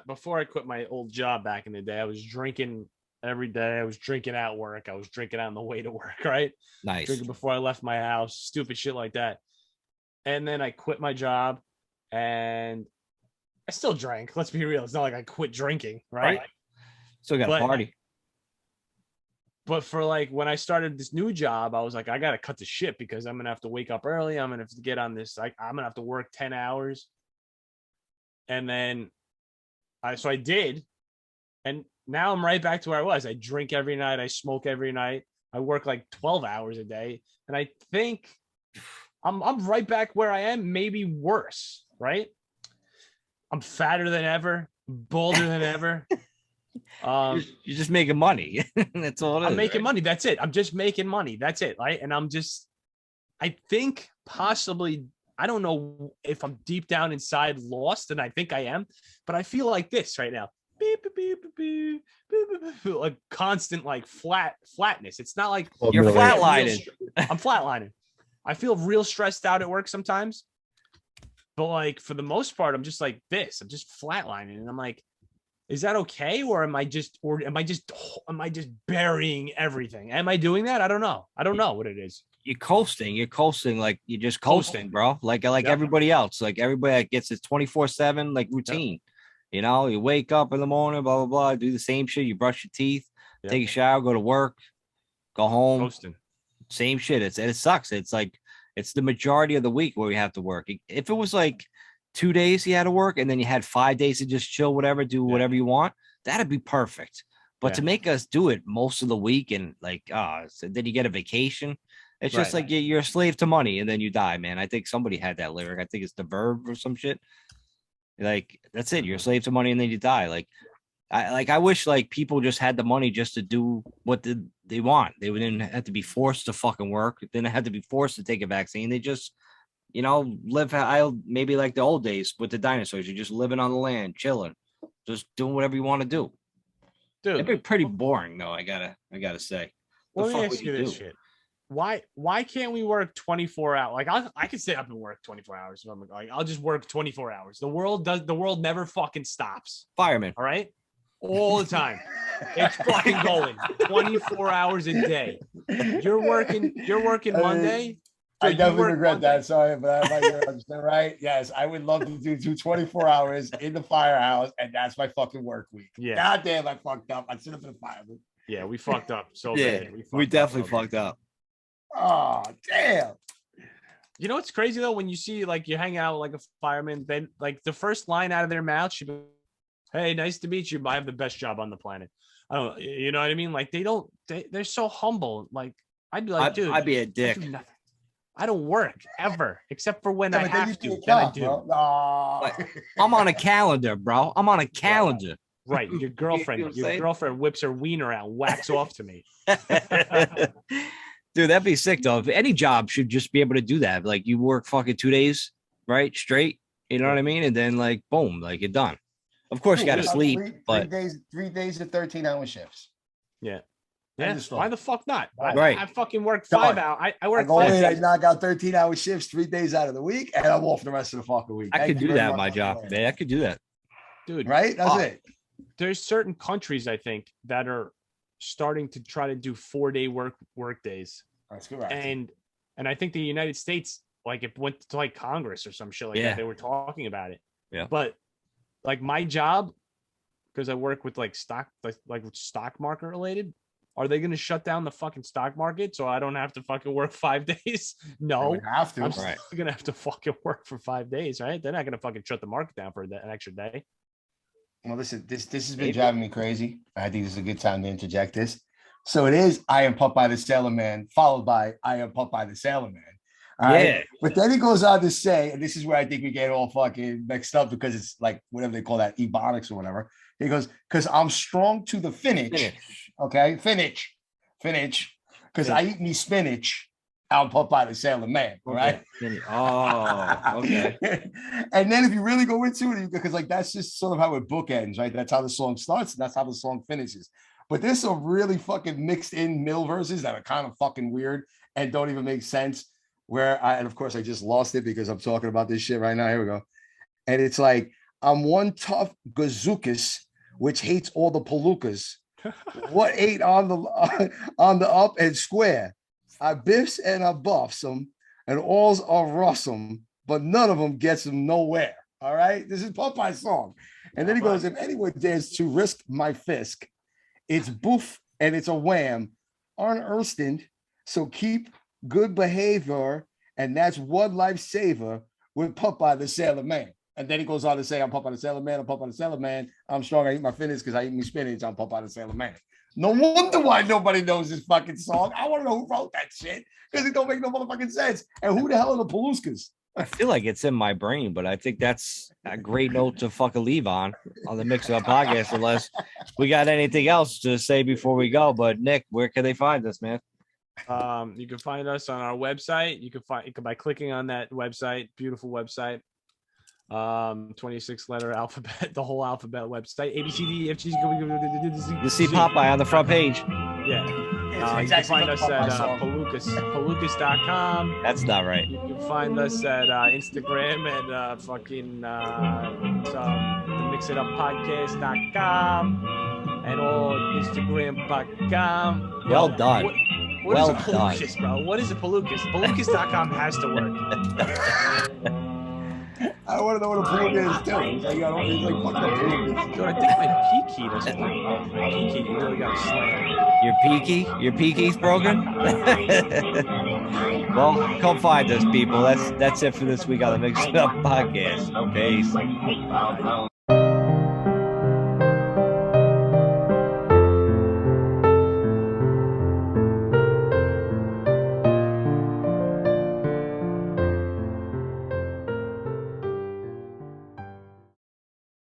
before I quit my old job back in the day, I was drinking every day. I was drinking at work. I was drinking on the way to work, right? Nice. Drinking before I left my house, stupid shit like that. And then I quit my job and I still drank. Let's be real. It's not like I quit drinking, right? Still got a party. But for like when I started this new job, I was like, I got to cut the shit because I'm going to have to wake up early. I'm going to have to get on this. I'm going to have to work 10 hours. And then I did. And now I'm right back to where I was. I drink every night. I smoke every night. I work like 12 hours a day. And I think I'm right back where I am, maybe worse, right? I'm fatter than ever, bolder than ever. You're just making money. That's all it is. I'm making money. That's it. I'm just making money. That's it, right? And I think possibly, I don't know if I'm deep down inside lost, and I think I am, but I feel like this right now. Beep, beep, beep, beep, beep, beep, beep, beep, like constant like flatness. It's not like you're flatlining. I'm flatlining. I feel real stressed out at work sometimes, but like for the most part, I'm just like this. I'm just flatlining, and I'm like, is that okay, or am I just burying everything? Am I doing that? I don't know. I don't know what it is. You're coasting. Like you're just coasting, bro. Like everybody else. Like everybody that gets this 24/7 like routine. Yep. You know, you wake up in the morning, blah blah blah, do the same shit. You brush your teeth, take a shower, go to work, go home. Coasting. Same shit. It sucks. It's like it's the majority of the week where we have to work. If it was like 2 days you had to work and then you had 5 days to just chill, whatever, do whatever you want, that'd be perfect. But to make us do it most of the week and like, so then you get a vacation. It's just like you're a slave to money and then you die, man. I think somebody had that lyric. I think it's the Verb or some shit. Like that's it. You're a slave to money and then you die. I wish like people just had the money just to do what they want. They wouldn't have to be forced to fucking work. They didn't have to be forced to take a vaccine. They just, you know, live maybe like the old days with the dinosaurs. You're just living on the land, chilling, just doing whatever you want to do. Dude, it'd be pretty boring though. I gotta say. Let me ask you this shit. why can't we work 24 hours? Like I could stay up and work 24 hours. So I'm like, I'll just work 24 hours. The world never fucking stops. Fireman. All right. All the time. It's fucking going 24 hours a day. You're working Monday. I definitely regret that. Sorry, but you're understand, right? Yes, I would love to do 24 hours in the firehouse, and that's my fucking work week. Yeah. God damn, I fucked up. I should have been a fireman. Yeah, we fucked up so Yeah, bad. we definitely fucked up. Oh, damn. You know what's crazy though? When you see like you hang out like a fireman, then like the first line out of their mouth should be, "Hey, nice to meet you. I have the best job on the planet." I don't, you know what I mean? Like they're so humble. Like I'd be like, dude, I'd be a dick. I don't work ever except for when I have to. Then I do. Oh. I'm on a calendar, bro. I'm on a calendar. Right. Your girlfriend, whips her wiener out, whacks off to me. Dude, that'd be sick though. If any job should just be able to do that. Like you work fucking 2 days, right? Straight. You know what I mean? And then like boom, like you're done. Of course you gotta sleep, but 3 days of 13-hour shifts. Yeah. Yeah. Why the fuck not? Right. I fucking work 5 hours. I work. I go in, I knock out 13-hour shifts 3 days out of the week, and I'm off the rest of the fucking week. I could do that in my job, man. I could do that. Dude. Right? That's it. There's certain countries, I think, that are starting to try to do 4-day work days. That's correct. And I think the United States, like it went to like Congress or some shit like that. They were talking about it. Yeah. But like my job, because I work with like stock market related, are they going to shut down the fucking stock market so I don't have to fucking work 5 days? No, have to. I'm still going to have to fucking work for 5 days, right? They're not going to fucking shut the market down for an extra day. Well, listen, this has been driving me crazy. I think this is a good time to interject this. So it is I Am Popeye the Sailor Man, followed by I Am Popeye the Sailor Man. All right. But then he goes on to say, and this is where I think we get all fucking mixed up because it's like whatever they call that, ebonics or whatever. He goes, because I'm strong to the finish. Okay, finish. Because I eat me spinach. I'm Popeye the Sailor Man. All right. Oh, okay. And then if you really go into it, because like that's just sort of how it bookends, right? That's how the song starts, and that's how the song finishes. But there's some really fucking mixed in middle verses that are kind of fucking weird and don't even make sense. And of course I just lost it because I'm talking about this shit right now. Here we go. And it's like, I'm one tough gazookas, which hates all the palookas. What ate on the up and square? I biffs and I buffs them, and alls are russum, but none of them gets them nowhere. All right. This is Popeye's song. And then he goes, if anyone dares to risk my fisk, it's boof and it's a wham. Unearthed, so keep good behavior, and that's one lifesaver with Popeye the Sailor Man. And then he goes on to say, I'm Popeye the Sailor Man, I'm Popeye the Sailor Man. I'm strong, I eat my finish because I eat me spinach. I'm Popeye the Sailor Man. No wonder why nobody knows this fucking song. I want to know who wrote that shit because it don't make no motherfucking sense. And who the hell are the Paluskas? I feel like it's in my brain, but I think that's a great note to fucking leave on the Mix It Up podcast, unless we got anything else to say before we go. But Nick, where can they find us, man? You can find us on our website. You can by clicking on that website, beautiful website. 26 letter alphabet, the whole alphabet website. ABCD. You see Popeye on the front page. Yeah. You can find us at Palookas.com. That's not right. You can find us at Instagram and the Mix It Up Podcast.com and all Instagram.com. Well done. What is a Palookas, bro? What is a Palookas? Palookas.com has to work. I want to know what a palooka is too. He's like, fuck the palookas. Dude, I think my peaky doesn't work. My peaky, you really got to slam. Your peaky's broken. Well, come find us, people. That's it for this week on the Mix It Up podcast. Peace.